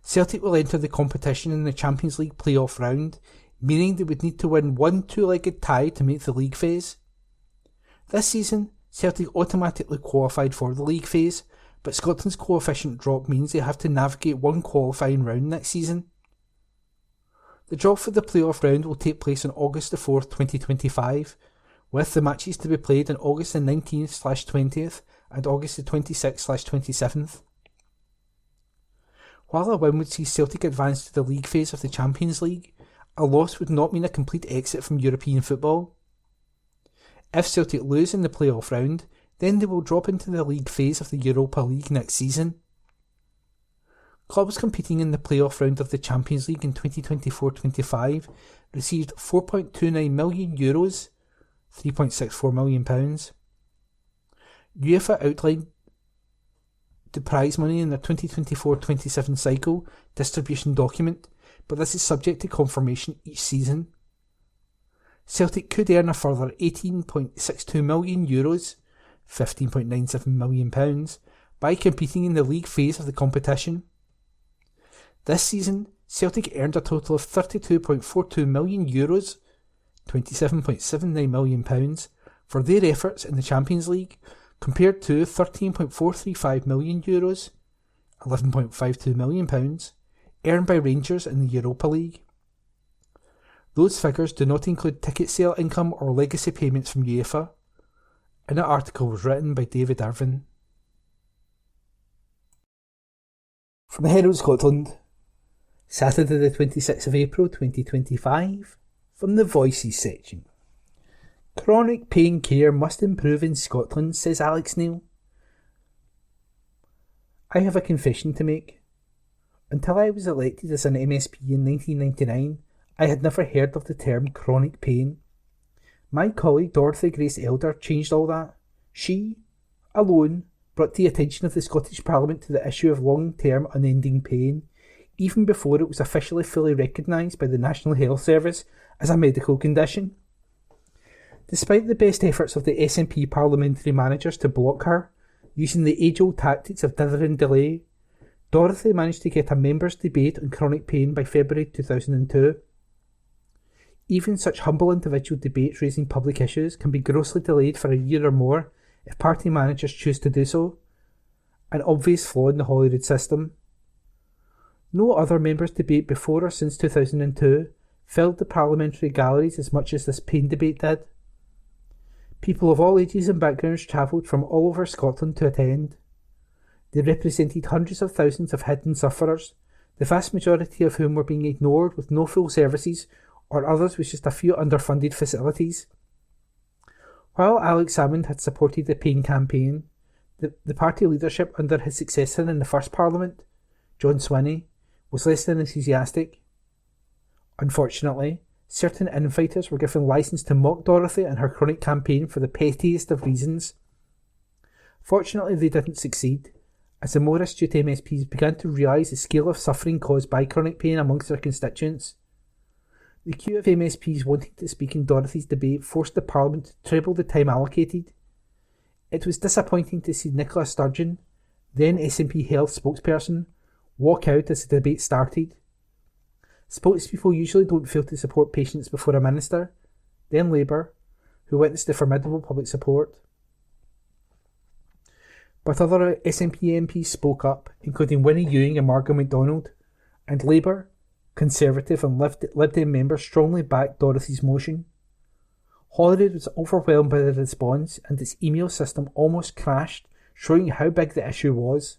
Celtic will enter the competition in the Champions League playoff round, meaning they would need to win one two-legged tie to make the league phase. This season, Celtic automatically qualified for the league phase, but Scotland's coefficient drop means they have to navigate one qualifying round next season. The draw for the playoff round will take place on August the 4th, 2025, with the matches to be played on August the 19th/20th and August the 26th/27th. While a win would see Celtic advance to the league phase of the Champions League, a loss would not mean a complete exit from European football. If Celtic lose in the playoff round, then they will drop into the league phase of the Europa League next season. Clubs competing in the playoff round of the Champions League in 2024-25 received €4.29 million, £3.64 million. UEFA outlined the prize money in their 2024-27 cycle distribution document, but this is subject to confirmation each season. Celtic could earn a further €18.62 million, £15.97 million, by competing in the league phase of the competition. This season, Celtic earned a total of €32.42 million, £27.79 million, for their efforts in the Champions League, compared to €13.435 million, £11.52 million, earned by Rangers in the Europa League. Those figures do not include ticket sale income or legacy payments from UEFA. And that article was written by David Irvin. From the Herald Scotland, Saturday the 26th of April 2025, from the Voices section. Chronic pain care must improve in Scotland, says Alex Neil. I have a confession to make. Until I was elected as an MSP in 1999, I had never heard of the term chronic pain. My colleague Dorothy Grace Elder changed all that. She, alone, brought the attention of the Scottish Parliament to the issue of long-term unending pain, even before it was officially fully recognised by the National Health Service as a medical condition. Despite the best efforts of the SNP parliamentary managers to block her, using the age-old tactics of dither and delay, Dorothy managed to get a members' debate on chronic pain by February 2002. Even such humble individual debates raising public issues can be grossly delayed for a year or more if party managers choose to do so, an obvious flaw in the Holyrood system. No other members' debate before or since 2002 filled the parliamentary galleries as much as this pain debate did. People of all ages and backgrounds travelled from all over Scotland to attend. They represented hundreds of thousands of hidden sufferers, the vast majority of whom were being ignored with no full services or others with just a few underfunded facilities. While Alex Salmond had supported the pain campaign, the party leadership under his successor in the first Parliament, John Swinney, was less than enthusiastic. Unfortunately, certain infighters were given licence to mock Dorothy and her chronic campaign for the pettiest of reasons. Fortunately, they didn't succeed, as the more astute MSPs began to realise the scale of suffering caused by chronic pain amongst their constituents. The queue of MSPs wanting to speak in Dorothy's debate forced the Parliament to treble the time allocated. It was disappointing to see Nicola Sturgeon, then SNP Health spokesperson, walk out as the debate started. Spokespeople usually don't fail to support patients before a minister, then Labour, who witnessed the formidable public support. But other SNP MPs spoke up, including Winnie Ewing and Margaret MacDonald, and Labour, Conservative and Lib Dem members strongly backed Dorothy's motion. Holyrood was overwhelmed by the response and its email system almost crashed, showing how big the issue was.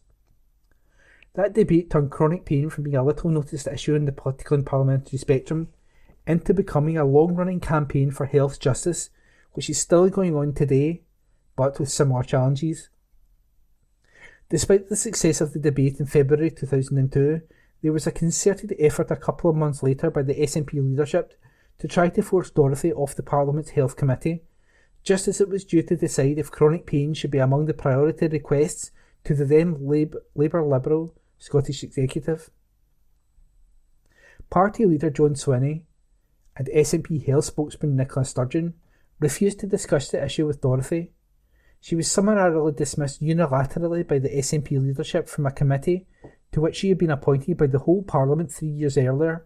That debate turned chronic pain from being a little noticed issue in the political and parliamentary spectrum into becoming a long-running campaign for health justice, which is still going on today, but with similar challenges. Despite the success of the debate in February 2002, there was a concerted effort a couple of months later by the SNP leadership to try to force Dorothy off the Parliament's Health Committee, just as it was due to decide if chronic pain should be among the priority requests to the then Labour Liberal Scottish Executive. Party leader John Swinney and SNP Health spokesman Nicola Sturgeon refused to discuss the issue with Dorothy. She was summarily dismissed unilaterally by the SNP leadership from a committee to which she had been appointed by the whole Parliament 3 years earlier.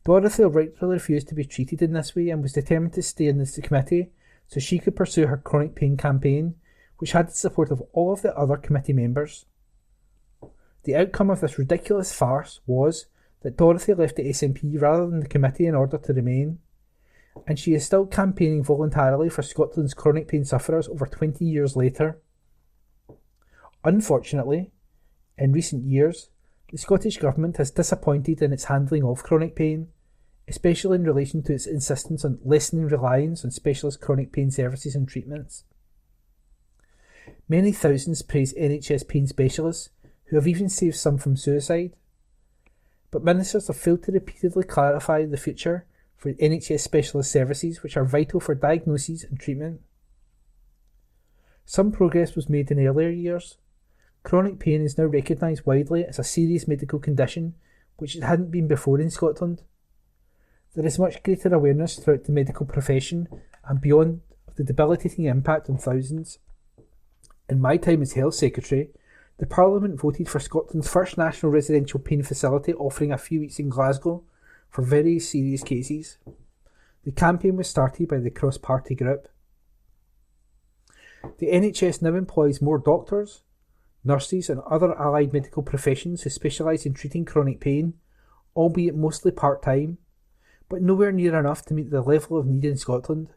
Dorothy rightly refused to be treated in this way and was determined to stay in this committee so she could pursue her chronic pain campaign, which had the support of all of the other committee members. The outcome of this ridiculous farce was that Dorothy left the SNP rather than the committee in order to remain, and she is still campaigning voluntarily for Scotland's chronic pain sufferers over 20 years later. Unfortunately, in recent years, the Scottish Government has disappointed in its handling of chronic pain, especially in relation to its insistence on lessening reliance on specialist chronic pain services and treatments. Many thousands praise NHS pain specialists, who have even saved some from suicide. But ministers have failed to repeatedly clarify the future for NHS specialist services, which are vital for diagnosis and treatment. Some progress was made in earlier years. Chronic pain is now recognised widely as a serious medical condition, which it hadn't been before in Scotland. There is much greater awareness throughout the medical profession and beyond of the debilitating impact on thousands. In my time as Health Secretary, the Parliament voted for Scotland's first national residential pain facility offering a few weeks in Glasgow for very serious cases. The campaign was started by the cross-party group. The NHS now employs more doctors, nurses and other allied medical professions who specialise in treating chronic pain, albeit mostly part-time, but nowhere near enough to meet the level of need in Scotland.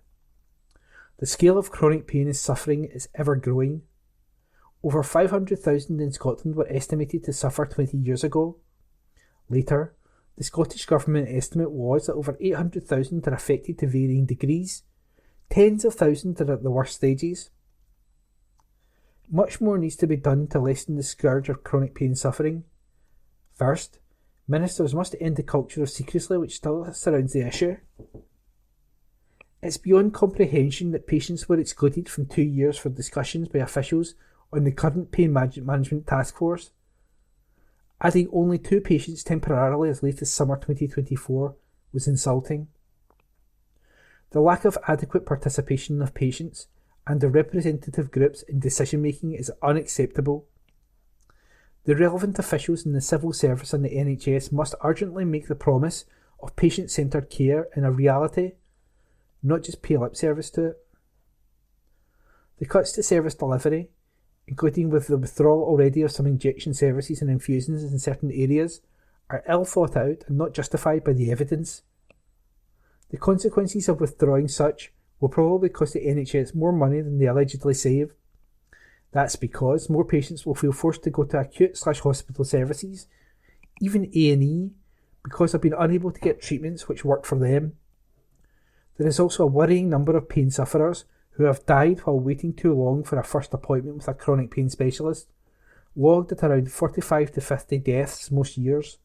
The scale of chronic pain and suffering is ever growing. Over 500,000 in Scotland were estimated to suffer 20 years ago. Later, the Scottish Government estimate was that over 800,000 are affected to varying degrees. Tens of thousands are at the worst stages. Much more needs to be done to lessen the scourge of chronic pain suffering. First, ministers must end the culture of secrecy which still surrounds the issue. It's beyond comprehension that patients were excluded from 2 years for discussions by officials on the current pain management task force. Adding only 2 patients temporarily as late as summer 2024 was insulting. The lack of adequate participation of patients and the representative groups in decision making is unacceptable. The relevant officials in the civil service and the NHS must urgently make the promise of patient-centred care in a reality, not just pay lip service to it. The cuts to service delivery, including with the withdrawal already of some injection services and infusions in certain areas, are ill thought out and not justified by the evidence. The consequences of withdrawing such will probably cost the NHS more money than they allegedly save. That's because more patients will feel forced to go to acute/hospital services, even A&E, because they've been unable to get treatments which work for them. There is also a worrying number of pain sufferers who have died while waiting too long for a first appointment with a chronic pain specialist, logged at around 45 to 50 deaths most years.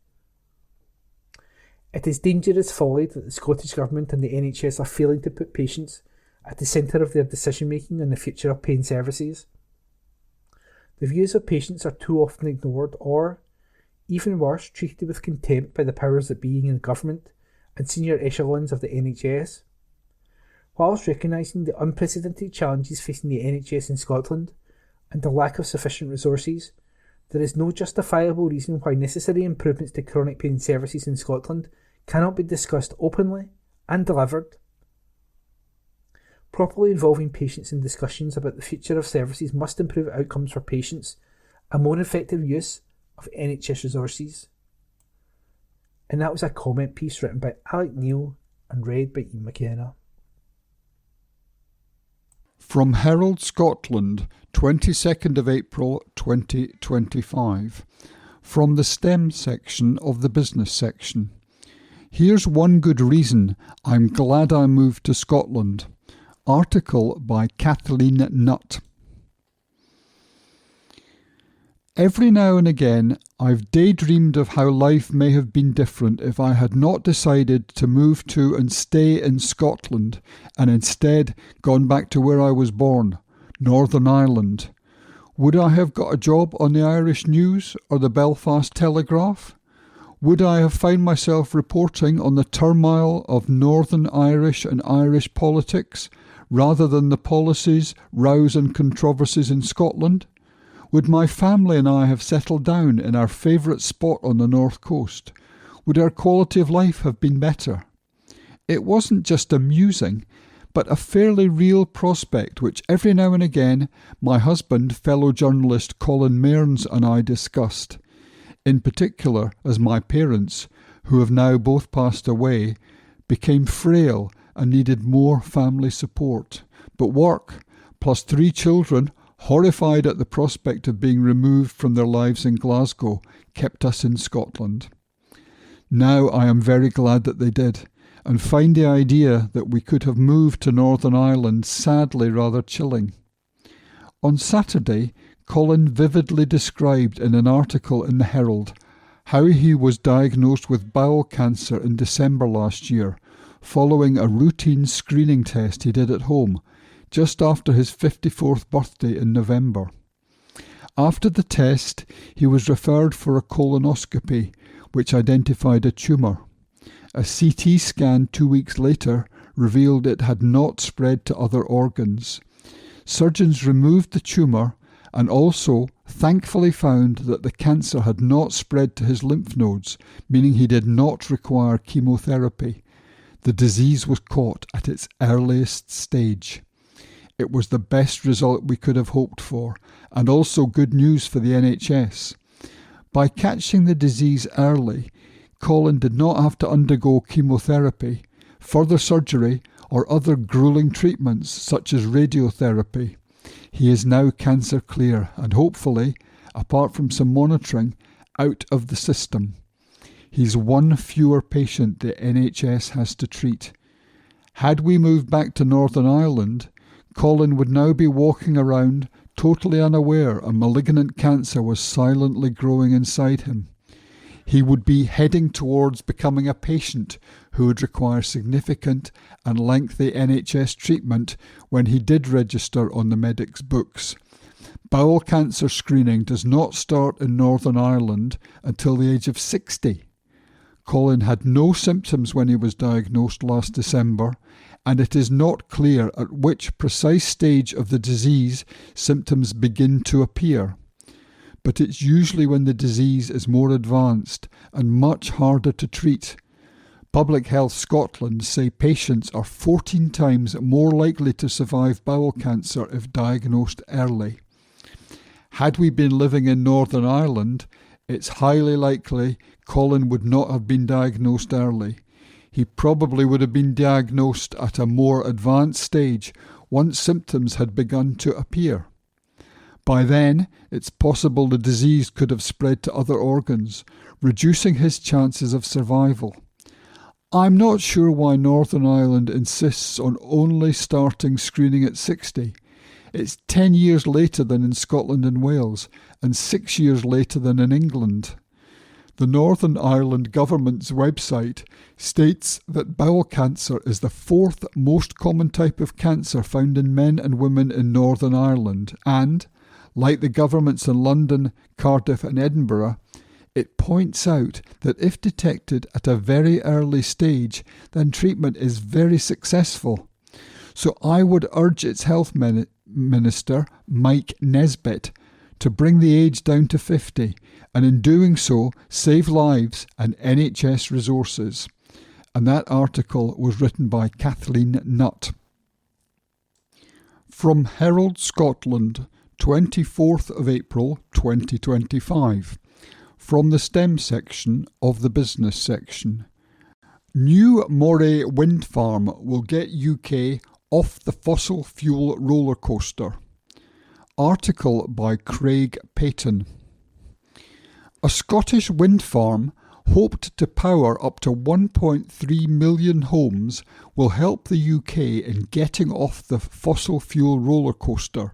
It is dangerous folly that the Scottish Government and the NHS are failing to put patients at the centre of their decision making on the future of pain services. The views of patients are too often ignored or, even worse, treated with contempt by the powers that be in the government and senior echelons of the NHS. Whilst recognising the unprecedented challenges facing the NHS in Scotland and the lack of sufficient resources, there is no justifiable reason why necessary improvements to chronic pain services in Scotland cannot be discussed openly and delivered. Properly involving patients in discussions about the future of services must improve outcomes for patients and more effective use of NHS resources. And that was a comment piece written by Alec Neil and read by Iain McKenna. From Herald Scotland, 22nd of April 2025. From the STEM section of the business section. Here's one good reason I'm glad I moved to Scotland. Article by Kathleen Nutt. Every now and again, I've daydreamed of how life may have been different if I had not decided to move to and stay in Scotland and instead gone back to where I was born, Northern Ireland. Would I have got a job on the Irish News or the Belfast Telegraph? Would I have found myself reporting on the turmoil of Northern Irish and Irish politics rather than the policies, rows and controversies in Scotland? Would my family and I have settled down in our favourite spot on the north coast? Would our quality of life have been better? It wasn't just amusing, but a fairly real prospect which every now and again my husband, fellow journalist Colin Mearns and I discussed. In particular as my parents, who have now both passed away, became frail and needed more family support. But work, plus 3 children, horrified at the prospect of being removed from their lives in Glasgow, kept us in Scotland. Now I am very glad that they did, and find the idea that we could have moved to Northern Ireland sadly rather chilling. On Saturday, Colin vividly described in an article in the Herald how he was diagnosed with bowel cancer in December last year, following a routine screening test he did at home, just after his 54th birthday in November. After the test, he was referred for a colonoscopy, which identified a tumour. A CT scan 2 weeks later revealed it had not spread to other organs. Surgeons removed the tumour and also thankfully found that the cancer had not spread to his lymph nodes, meaning he did not require chemotherapy. The disease was caught at its earliest stage. It was the best result we could have hoped for, and also good news for the NHS. By catching the disease early, Colin did not have to undergo chemotherapy, further surgery, or other gruelling treatments such as radiotherapy. He is now cancer clear and hopefully, apart from some monitoring, out of the system. He's one fewer patient the NHS has to treat. Had we moved back to Northern Ireland, Colin would now be walking around totally unaware a malignant cancer was silently growing inside him. He would be heading towards becoming a patient who would require significant and lengthy NHS treatment when he did register on the medic's books. Bowel cancer screening does not start in Northern Ireland until the age of 60. Colin had no symptoms when he was diagnosed last December, and it is not clear at which precise stage of the disease symptoms begin to appear. But it's usually when the disease is more advanced and much harder to treat. Public Health Scotland say patients are 14 times more likely to survive bowel cancer if diagnosed early. Had we been living in Northern Ireland, it's highly likely Colin would not have been diagnosed early. He probably would have been diagnosed at a more advanced stage once symptoms had begun to appear. By then, it's possible the disease could have spread to other organs, reducing his chances of survival. I'm not sure why Northern Ireland insists on only starting screening at 60. It's 10 years later than in Scotland and Wales, and 6 years later than in England. The Northern Ireland government's website states that bowel cancer is the 4th most common type of cancer found in men and women in Northern Ireland, and, like the governments in London, Cardiff and Edinburgh, it points out that if detected at a very early stage, then treatment is very successful. So I would urge its health minister, Mike Nesbitt, to bring the age down to 50, and in doing so, save lives and NHS resources. And that article was written by Kathleen Nutt. From Herald Scotland, 24th of April 2025. From the STEM section of the business section. New Moray wind farm will get UK off the fossil fuel roller coaster. Article by Craig Payton. A Scottish wind farm hoped to power up to 1.3 million homes will help the UK in getting off the fossil fuel roller coaster,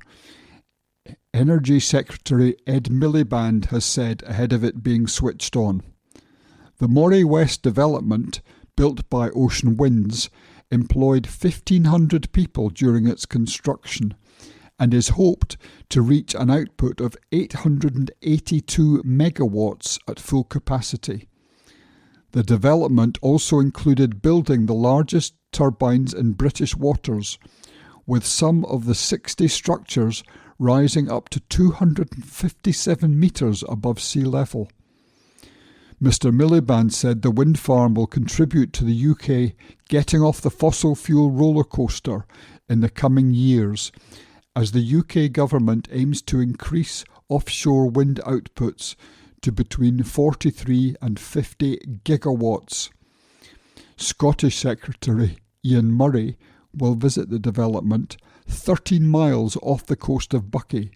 Energy Secretary Ed Miliband has said ahead of it being switched on. The Moray West development, built by Ocean Winds, employed 1,500 people during its construction and is hoped to reach an output of 882 megawatts at full capacity. The development also included building the largest turbines in British waters, with some of the 60 structures rising up to 257 metres above sea level. Mr Miliband said the wind farm will contribute to the UK getting off the fossil fuel roller coaster in the coming years, as the UK government aims to increase offshore wind outputs to between 43 and 50 gigawatts. Scottish Secretary Iain Murray will visit the development 13 miles off the coast of Buckie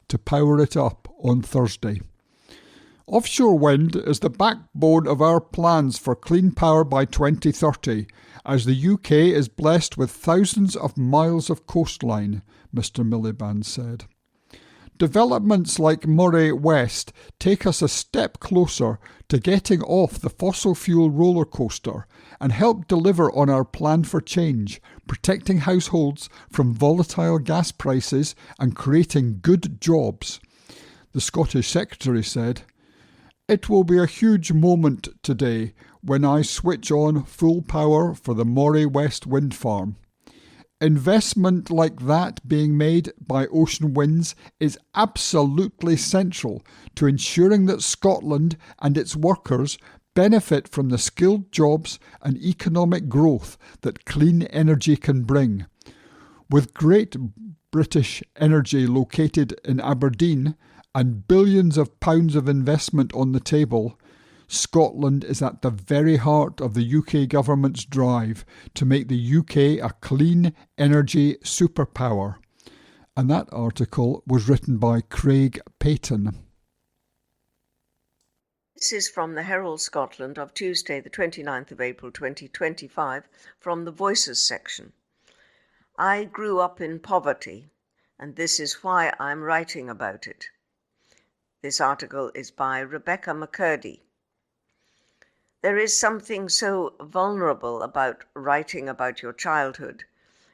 to power it up on Thursday. Offshore wind is the backbone of our plans for clean power by 2030, as the UK is blessed with thousands of miles of coastline, Mr Miliband said. Developments like Moray West take us a step closer to getting off the fossil fuel roller coaster and help deliver on our plan for change, protecting households from volatile gas prices and creating good jobs. The Scottish Secretary said, "It will be a huge moment today when I switch on full power for the Moray West wind farm. Investment like that being made by Ocean Winds is absolutely central to ensuring that Scotland and its workers benefit from the skilled jobs and economic growth that clean energy can bring. With Great British Energy located in Aberdeen and billions of pounds of investment on the table, Scotland is at the very heart of the UK government's drive to make the UK a clean energy superpower." And that article was written by Craig Payton. This is from the Herald Scotland of Tuesday, the 29th of April 2025, from the Voices section. I grew up in poverty, and this is why I'm writing about it. This article is by Rebecca McCurdy. There is something so vulnerable about writing about your childhood.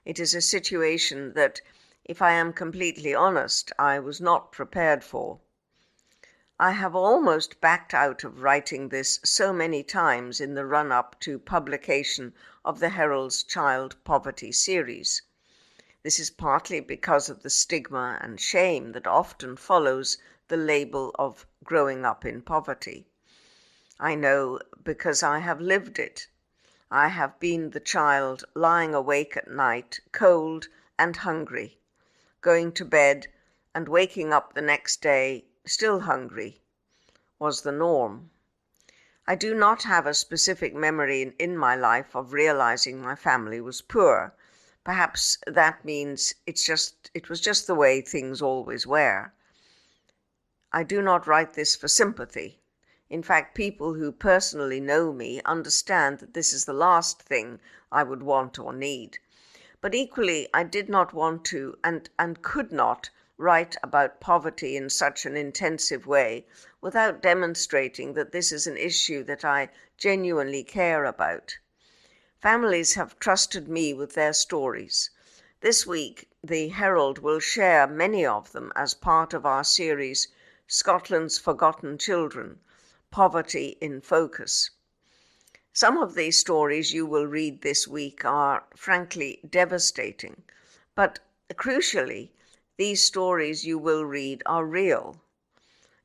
It is a situation that, if I am completely honest, I was not prepared for. I have almost backed out of writing this so many times in the run-up to publication of the Herald's Child Poverty series. This is partly because of the stigma and shame that often follows the label of growing up in poverty. I know because I have lived it. I have been the child lying awake at night, cold and hungry, going to bed and waking up the next day still hungry was the norm. I do not have a specific memory in my life of realizing my family was poor. Perhaps that means it was just the way things always were. I do not write this for sympathy. In fact, people who personally know me understand that this is the last thing I would want or need. But equally, I did not want to and could not write about poverty in such an intensive way without demonstrating that this is an issue that I genuinely care about. Families have trusted me with their stories. This week, the Herald will share many of them as part of our series, Scotland's Forgotten Children, Poverty in Focus. Some of these stories you will read this week are frankly devastating, but crucially, these stories you will read are real.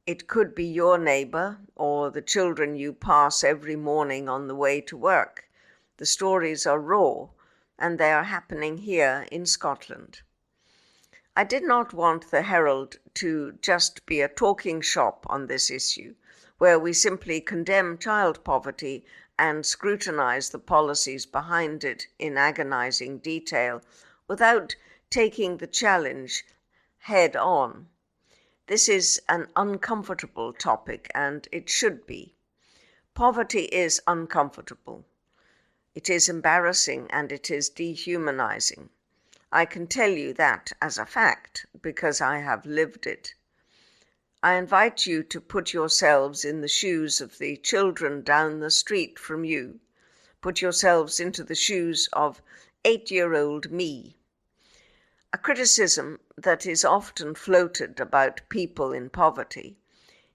It could be your neighbour or the children you pass every morning on the way to work. The stories are raw, and they are happening here in Scotland. I did not want the Herald to just be a talking shop on this issue, where we simply condemn child poverty and scrutinize the policies behind it in agonizing detail without taking the challenge head on. This is an uncomfortable topic, and it should be. Poverty is uncomfortable. It is embarrassing and it is dehumanizing. I can tell you that as a fact because I have lived it. I invite you to put yourselves in the shoes of the children down the street from you. Put yourselves into the shoes of 8-year-old me. A criticism that is often floated about people in poverty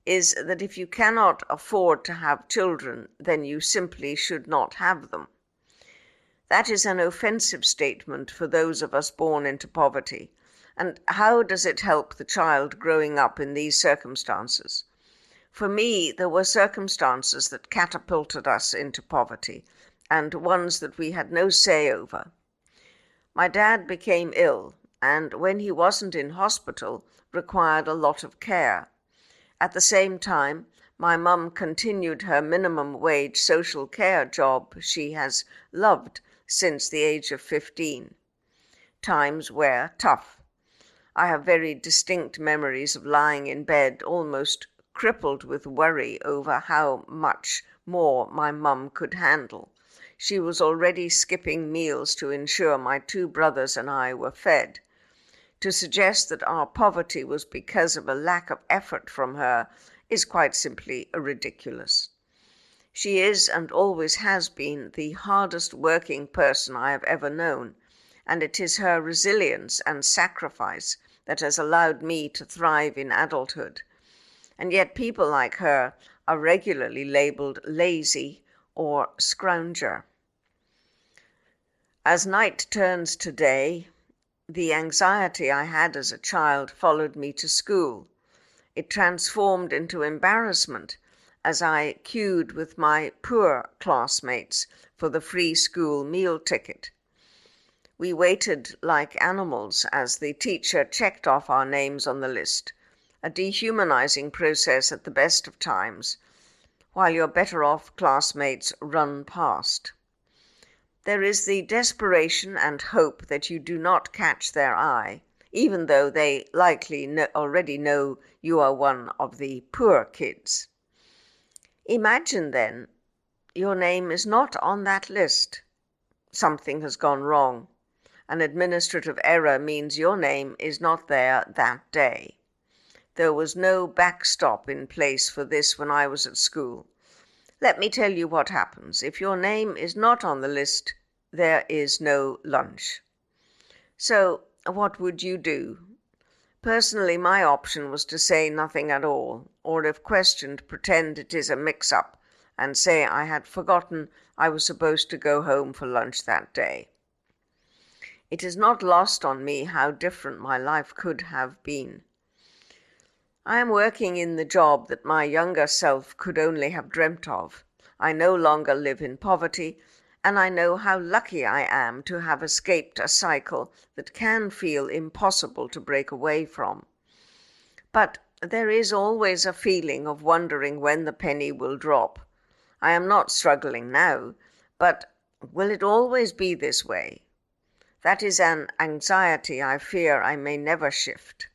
is that if you cannot afford to have children, then you simply should not have them. That is an offensive statement for those of us born into poverty. And how does it help the child growing up in these circumstances? For me, there were circumstances that catapulted us into poverty, and ones that we had no say over. My dad became ill, and when he wasn't in hospital, required a lot of care. At the same time, my mum continued her minimum wage social care job she has loved since the age of 15. Times were tough. I have very distinct memories of lying in bed, almost crippled with worry over how much more my mum could handle. She was already skipping meals to ensure my 2 brothers and I were fed. To suggest that our poverty was because of a lack of effort from her is quite simply ridiculous. She is and always has been the hardest working person I have ever known, and it is her resilience and sacrifice that has allowed me to thrive in adulthood. And yet people like her are regularly labelled lazy or scrounger. As night turns to day, the anxiety I had as a child followed me to school. It transformed into embarrassment as I queued with my poor classmates for the free school meal ticket. We waited like animals as the teacher checked off our names on the list, a dehumanizing process at the best of times, while your better-off classmates run past. There is the desperation and hope that you do not catch their eye, even though they likely already know you are one of the poor kids. Imagine, then, your name is not on that list. Something has gone wrong. An administrative error means your name is not there that day. There was no backstop in place for this when I was at school. Let me tell you what happens. If your name is not on the list, there is no lunch. So, what would you do? Personally, my option was to say nothing at all, or if questioned, pretend it is a mix-up, and say I had forgotten I was supposed to go home for lunch that day. It is not lost on me how different my life could have been. I am working in the job that my younger self could only have dreamt of. I no longer live in poverty, and I know how lucky I am to have escaped a cycle that can feel impossible to break away from. But there is always a feeling of wondering when the penny will drop. I am not struggling now, but will it always be this way? That is an anxiety I fear I may never shift.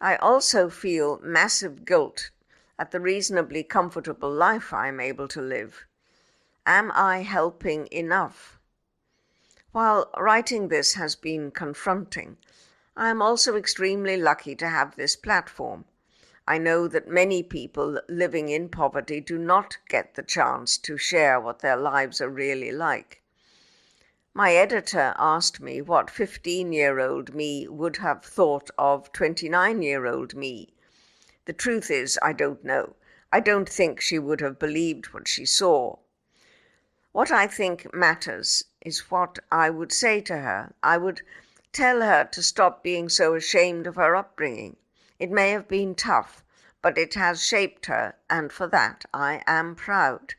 I also feel massive guilt at the reasonably comfortable life I am able to live. Am I helping enough? While writing this has been confronting, I am also extremely lucky to have this platform. I know that many people living in poverty do not get the chance to share what their lives are really like. My editor asked me what 15-year-old me would have thought of 29-year-old me. The truth is, I don't know. I don't think she would have believed what she saw. What I think matters is what I would say to her. I would tell her to stop being so ashamed of her upbringing. It may have been tough, but it has shaped her, and for that I am proud.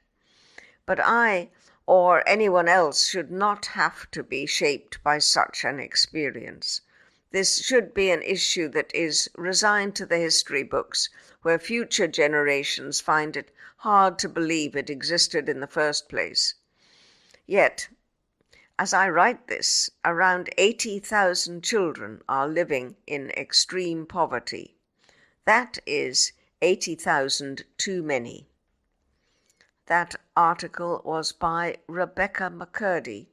But I, or anyone else, should not have to be shaped by such an experience. This should be an issue that is resigned to the history books, where future generations find it hard to believe it existed in the first place. Yet, as I write this, around 80,000 children are living in extreme poverty. That is 80,000 too many. That article was by Rebecca McCurdy.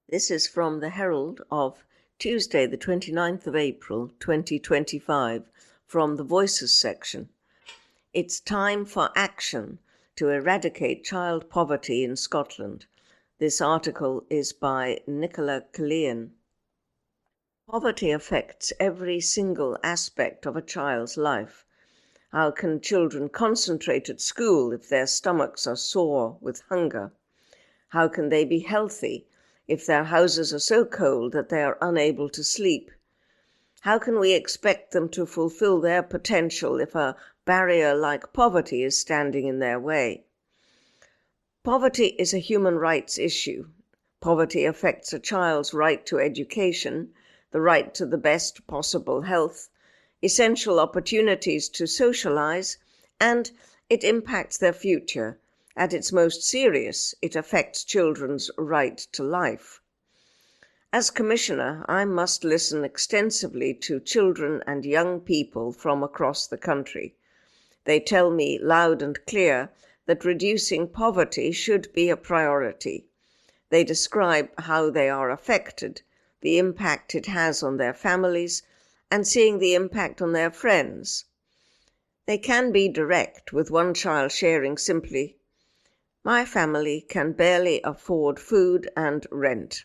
This is from the Herald of Tuesday, the 29th of April, 2025, from the Voices section. It's time for action to eradicate child poverty in Scotland. This article is by Nicola Iain. Poverty affects every single aspect of a child's life. How can children concentrate at school if their stomachs are sore with hunger? How can they be healthy if their houses are so cold that they are unable to sleep? How can we expect them to fulfill their potential if a barrier like poverty is standing in their way? Poverty is a human rights issue. Poverty affects a child's right to education, the right to the best possible health, essential opportunities to socialize, and it impacts their future. At its most serious, it affects children's right to life. As Commissioner, I must listen extensively to children and young people from across the country. They tell me loud and clear that reducing poverty should be a priority. They describe how they are affected, the impact it has on their families, and seeing the impact on their friends. They can be direct, with one child sharing simply, "My family can barely afford food and rent."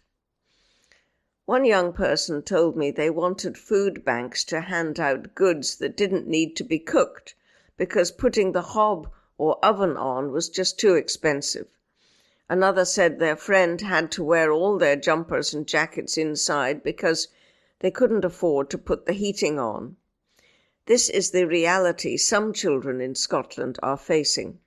One young person told me they wanted food banks to hand out goods that didn't need to be cooked because putting the hob or oven on was just too expensive. Another said their friend had to wear all their jumpers and jackets inside because they couldn't afford to put the heating on. This is the reality some children in Scotland are facing.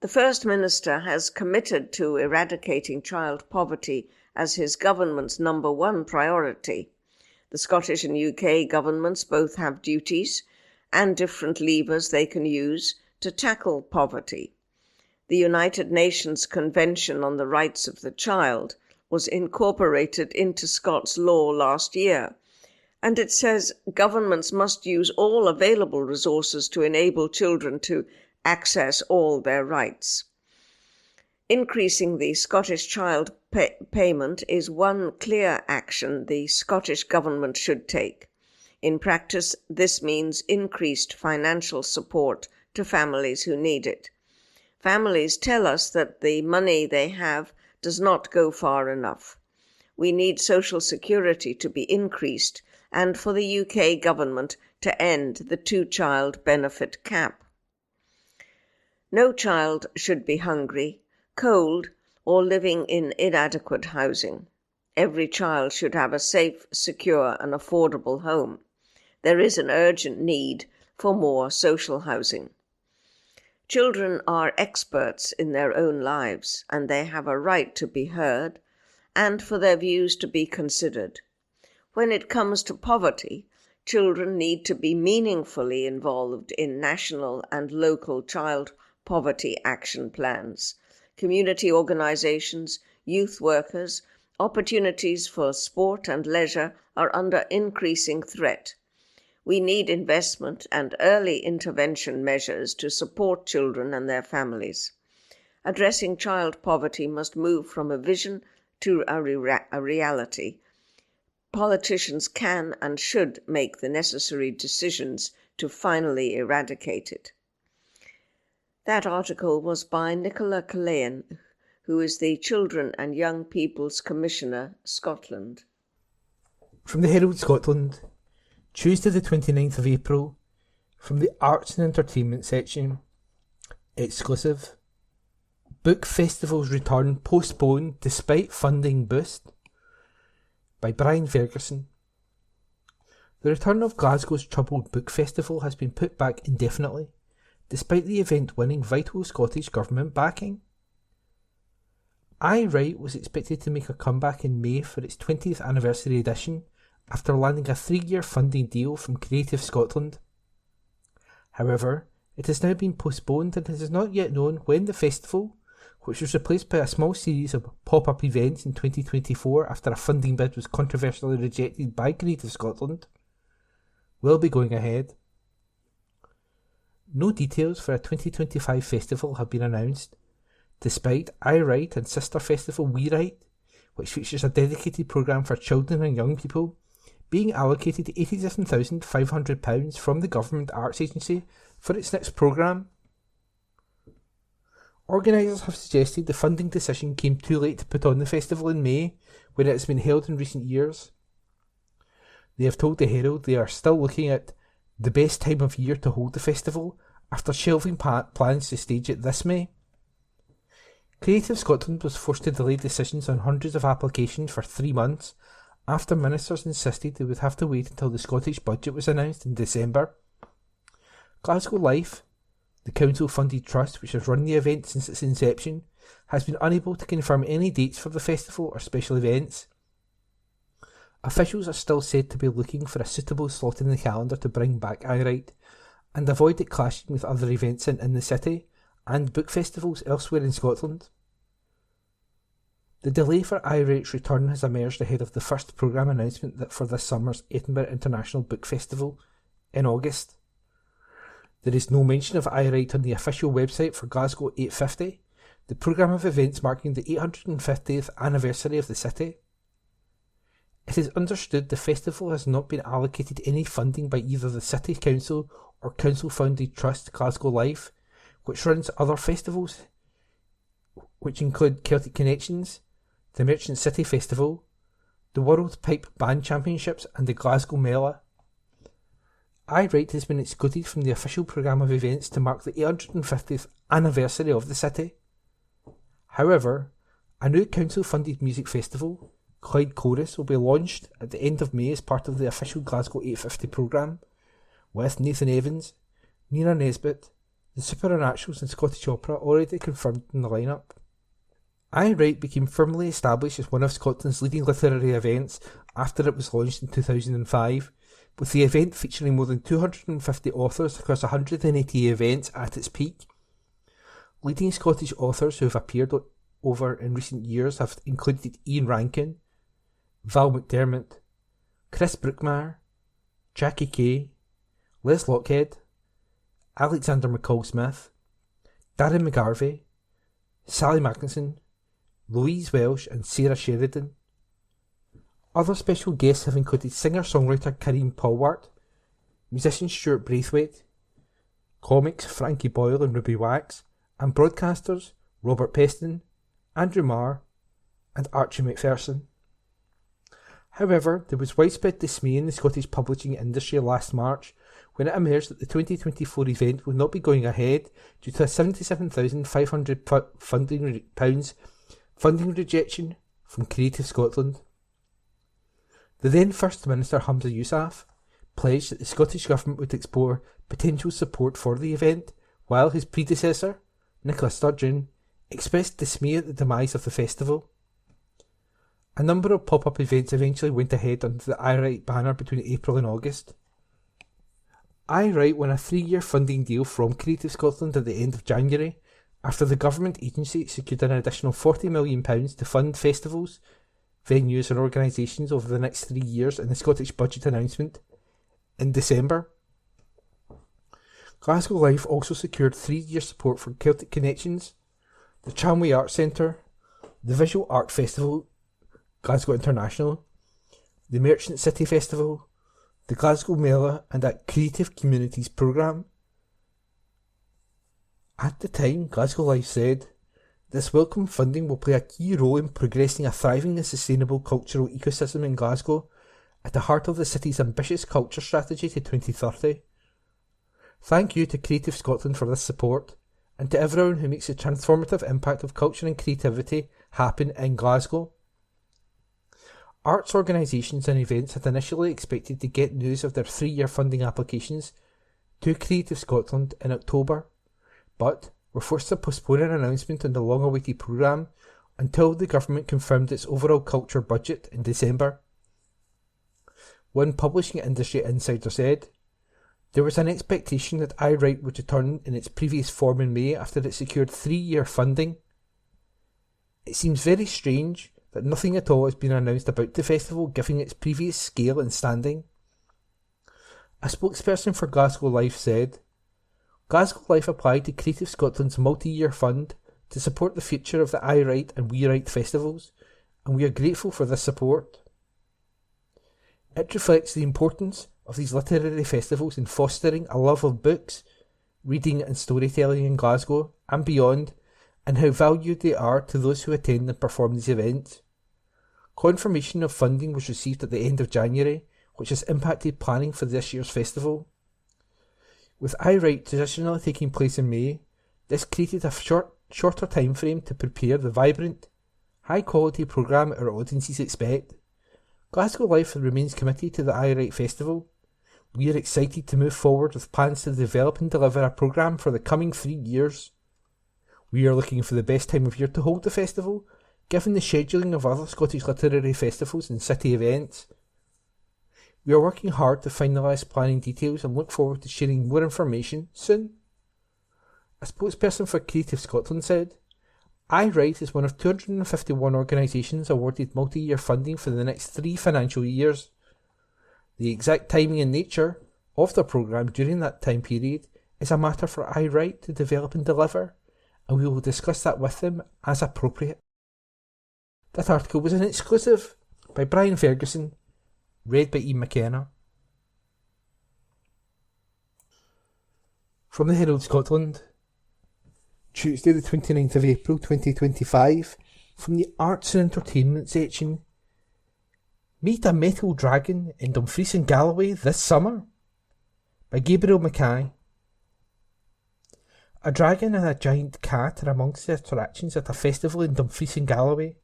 The First Minister has committed to eradicating child poverty as his government's number one priority. The Scottish and UK governments both have duties and different levers they can use to tackle poverty. The United Nations Convention on the Rights of the Child was incorporated into Scots law last year, and it says governments must use all available resources to enable children to access all their rights. Increasing the Scottish child payment is one clear action the Scottish Government should take. In practice, this means increased financial support to families who need it. Families tell us that the money they have does not go far enough. We need social security to be increased and for the UK Government to end the two-child benefit cap. No child should be hungry, cold, or living in inadequate housing. Every child should have a safe, secure, and affordable home. There is an urgent need for more social housing. Children are experts in their own lives, and they have a right to be heard and for their views to be considered. When it comes to poverty, children need to be meaningfully involved in national and local child poverty action plans. Community organisations, youth workers, opportunities for sport and leisure are under increasing threat. We need investment and early intervention measures to support children and their families. Addressing child poverty must move from a vision to a reality. Politicians can and should make the necessary decisions to finally eradicate it. That article was by Nicola Iain, who is the Children and Young People's Commissioner, Scotland. From the Herald Scotland, Tuesday the 29th of April, from the Arts and Entertainment section, exclusive. Book Festival's return postponed despite funding boost, by Brian Ferguson. The return of Glasgow's troubled book festival has been put back indefinitely, despite the event winning vital Scottish Government backing. I Write was expected to make a comeback in May for its 20th anniversary edition after landing a 3-year funding deal from Creative Scotland. However, it has now been postponed and it is not yet known when the festival, which was replaced by a small series of pop-up events in 2024 after a funding bid was controversially rejected by Creative Scotland, will be going ahead. No details for a 2025 festival have been announced, despite I Write and sister festival We Write, which features a dedicated programme for children and young people, being allocated £87,500 from the Government Arts Agency for its next programme. Organisers have suggested the funding decision came too late to put on the festival in May, when it has been held in recent years. They have told the Herald they are still looking at the best time of year to hold the festival after shelving plans to stage it this May. Creative Scotland was forced to delay decisions on hundreds of applications for 3 months after ministers insisted they would have to wait until the Scottish budget was announced in December. Glasgow Life, the council-funded trust which has run the event since its inception, has been unable to confirm any dates for the festival or special events. Officials are still said to be looking for a suitable slot in the calendar to bring back I Write and avoid it clashing with other events in the city and book festivals elsewhere in Scotland. The delay for I Write's return has emerged ahead of the first programme announcement for this summer's Edinburgh International Book Festival in August. There is no mention of I Write on the official website for Glasgow 850, the programme of events marking the 850th anniversary of the city. It is understood the festival has not been allocated any funding by either the City Council or council-funded trust Glasgow Life, which runs other festivals, which include Celtic Connections, the Merchant City Festival, the World Pipe Band Championships and the Glasgow Mela. I Write has been excluded from the official programme of events to mark the 850th anniversary of the city. However, a new council-funded music festival, Clyde Chorus, will be launched at the end of May as part of the official Glasgow 850 programme, with Nathan Evans, Nina Nesbitt, the Supernaturals and Scottish Opera already confirmed in the lineup. I Write became firmly established as one of Scotland's leading literary events after it was launched in 2005, with the event featuring more than 250 authors across 180 events at its peak. Leading Scottish authors who have appeared over in recent years have included Ian Rankin, Val McDermott, Chris Brookmyre, Jackie Kay, Les Lockhead, Alexander McCall-Smith, Darren McGarvey, Sally Magnuson, Louise Welsh and Sarah Sheridan. Other special guests have included singer-songwriter Kareem Polwart, musician Stuart Braithwaite, comics Frankie Boyle and Ruby Wax, and broadcasters Robert Peston, Andrew Marr and Archie McPherson. However, there was widespread dismay in the Scottish publishing industry last March when it emerged that the 2024 event would not be going ahead due to a £77,500 funding rejection from Creative Scotland. The then First Minister Hamza Yousaf pledged that the Scottish Government would explore potential support for the event, while his predecessor, Nicola Sturgeon, expressed dismay at the demise of the festival. A number of pop-up events eventually went ahead under the I Write banner between April and August. I Write won a 3-year funding deal from Creative Scotland at the end of January, after the government agency secured an additional £40 million to fund festivals, venues and organisations over the next 3 years in the Scottish budget announcement in December. Glasgow Life also secured 3-year support for Celtic Connections, the Tramway Arts Centre, the Visual Art Festival, Glasgow International, the Merchant City Festival, the Glasgow Mela and a Creative Communities programme. At the time, Glasgow Life said, "This welcome funding will play a key role in progressing a thriving and sustainable cultural ecosystem in Glasgow, at the heart of the city's ambitious culture strategy to 2030. Thank you to Creative Scotland for this support, and to everyone who makes the transformative impact of culture and creativity happen in Glasgow." Arts organisations and events had initially expected to get news of their 3-year funding applications to Creative Scotland in October, but were forced to postpone an announcement on the long-awaited programme until the government confirmed its overall culture budget in December. One publishing industry insider said, "There was an expectation that iWrite would return in its previous form in May after it secured 3-year funding. It seems very strange that nothing at all has been announced about the festival given its previous scale and standing." A spokesperson for Glasgow Life said, "Glasgow Life applied to Creative Scotland's multi-year fund to support the future of the iWrite and WeWrite festivals, and we are grateful for this support. It reflects the importance of these literary festivals in fostering a love of books, reading and storytelling in Glasgow and beyond, and how valued they are to those who attend and perform these events. Confirmation of funding was received at the end of January, which has impacted planning for this year's festival. With iWrite traditionally taking place in May, this created a shorter time frame to prepare the vibrant, high-quality programme our audiences expect. Glasgow Life remains committed to the iWrite Festival. We are excited to move forward with plans to develop and deliver a programme for the coming 3 years. We are looking for the best time of year to hold the festival, given the scheduling of other Scottish literary festivals and city events. We are working hard to finalise planning details and look forward to sharing more information soon." A spokesperson for Creative Scotland said, "iWrite is one of 251 organisations awarded multi-year funding for the next 3 financial years. The exact timing and nature of the programme during that time period is a matter for iWrite to develop and deliver, and we will discuss that with them as appropriate." That article was an exclusive by Brian Ferguson, read by Iain McKenna. From the Herald Scotland, Tuesday the 29th of April 2025, from the Arts and Entertainment section. Meet a metal dragon in Dumfries and Galloway this summer, by Gabriel Mackay. A dragon and a giant cat are amongst the attractions at a festival in Dumfries and Galloway.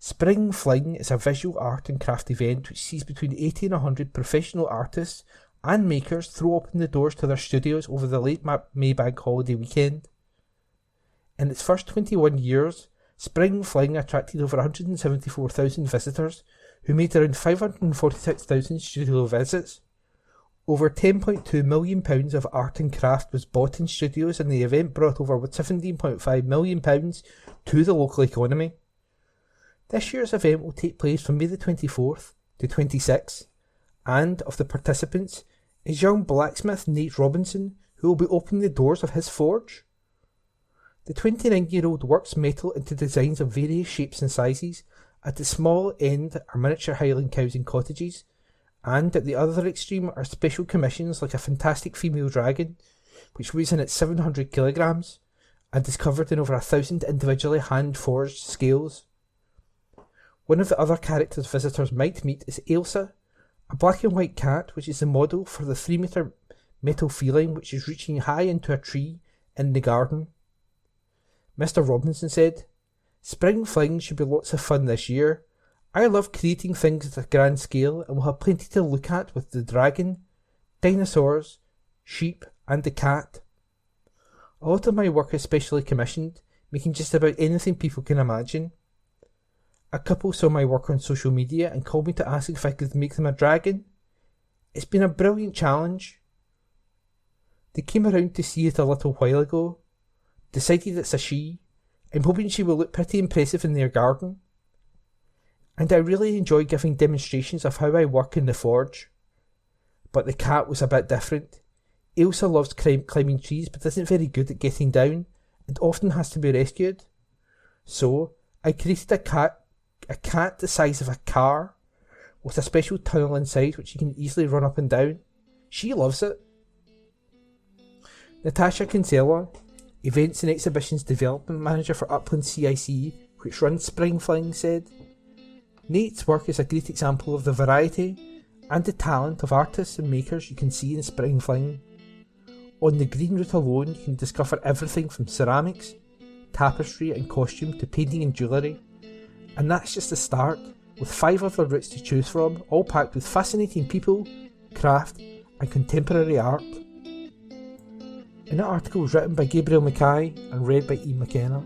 Spring Fling is a visual art and craft event which sees between 80 and 100 professional artists and makers throw open the doors to their studios over the late May Bank holiday weekend. In its first 21 years, Spring Fling attracted over 174,000 visitors, who made around 546,000 studio visits. Over £10.2 million of art and craft was bought in studios, and the event brought over £17.5 million to the local economy. This year's event will take place from May the 24th to 26th, and of the participants is young blacksmith Nate Robinson, who will be opening the doors of his forge. The 29-year-old works metal into designs of various shapes and sizes. At the small end are miniature Highland cows and cottages, and at the other extreme are special commissions like a fantastic female dragon, which weighs in at 700 kilograms, and is covered in over 1,000 individually hand-forged scales. One of the other characters visitors might meet is Ailsa, a black and white cat which is the model for the 3-metre metal feline which is reaching high into a tree in the garden. Mr. Robinson said, "Spring Fling should be lots of fun this year. I love creating things at a grand scale, and we'll have plenty to look at with the dragon, dinosaurs, sheep and the cat. A lot of my work is specially commissioned, making just about anything people can imagine. A couple saw my work on social media and called me to ask if I could make them a dragon. It's been a brilliant challenge. They came around to see it a little while ago. Decided it's a she. I'm hoping she will look pretty impressive in their garden. And I really enjoy giving demonstrations of how I work in the forge. But the cat was a bit different. Ailsa loves climbing trees but isn't very good at getting down and often has to be rescued. So I created a cat the size of a car with a special tunnel inside which you can easily run up and down. She loves it." Natasha Kinsella, Events and Exhibitions Development Manager for Upland CIC, which runs Spring Fling, said, "Nate's work is a great example of the variety and the talent of artists and makers you can see in Spring Fling. On the green route alone you can discover everything from ceramics, tapestry and costume to painting and jewellery. And that's just the start, with 5 other routes to choose from, all packed with fascinating people, craft and contemporary art." And that article was written by Gabriel Mackay and read by Iain McKenna.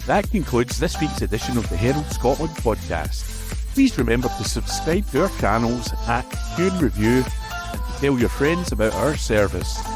That concludes this week's edition of the Herald Scotland podcast. Please remember to subscribe to our channels at Q and Review and to tell your friends about our service.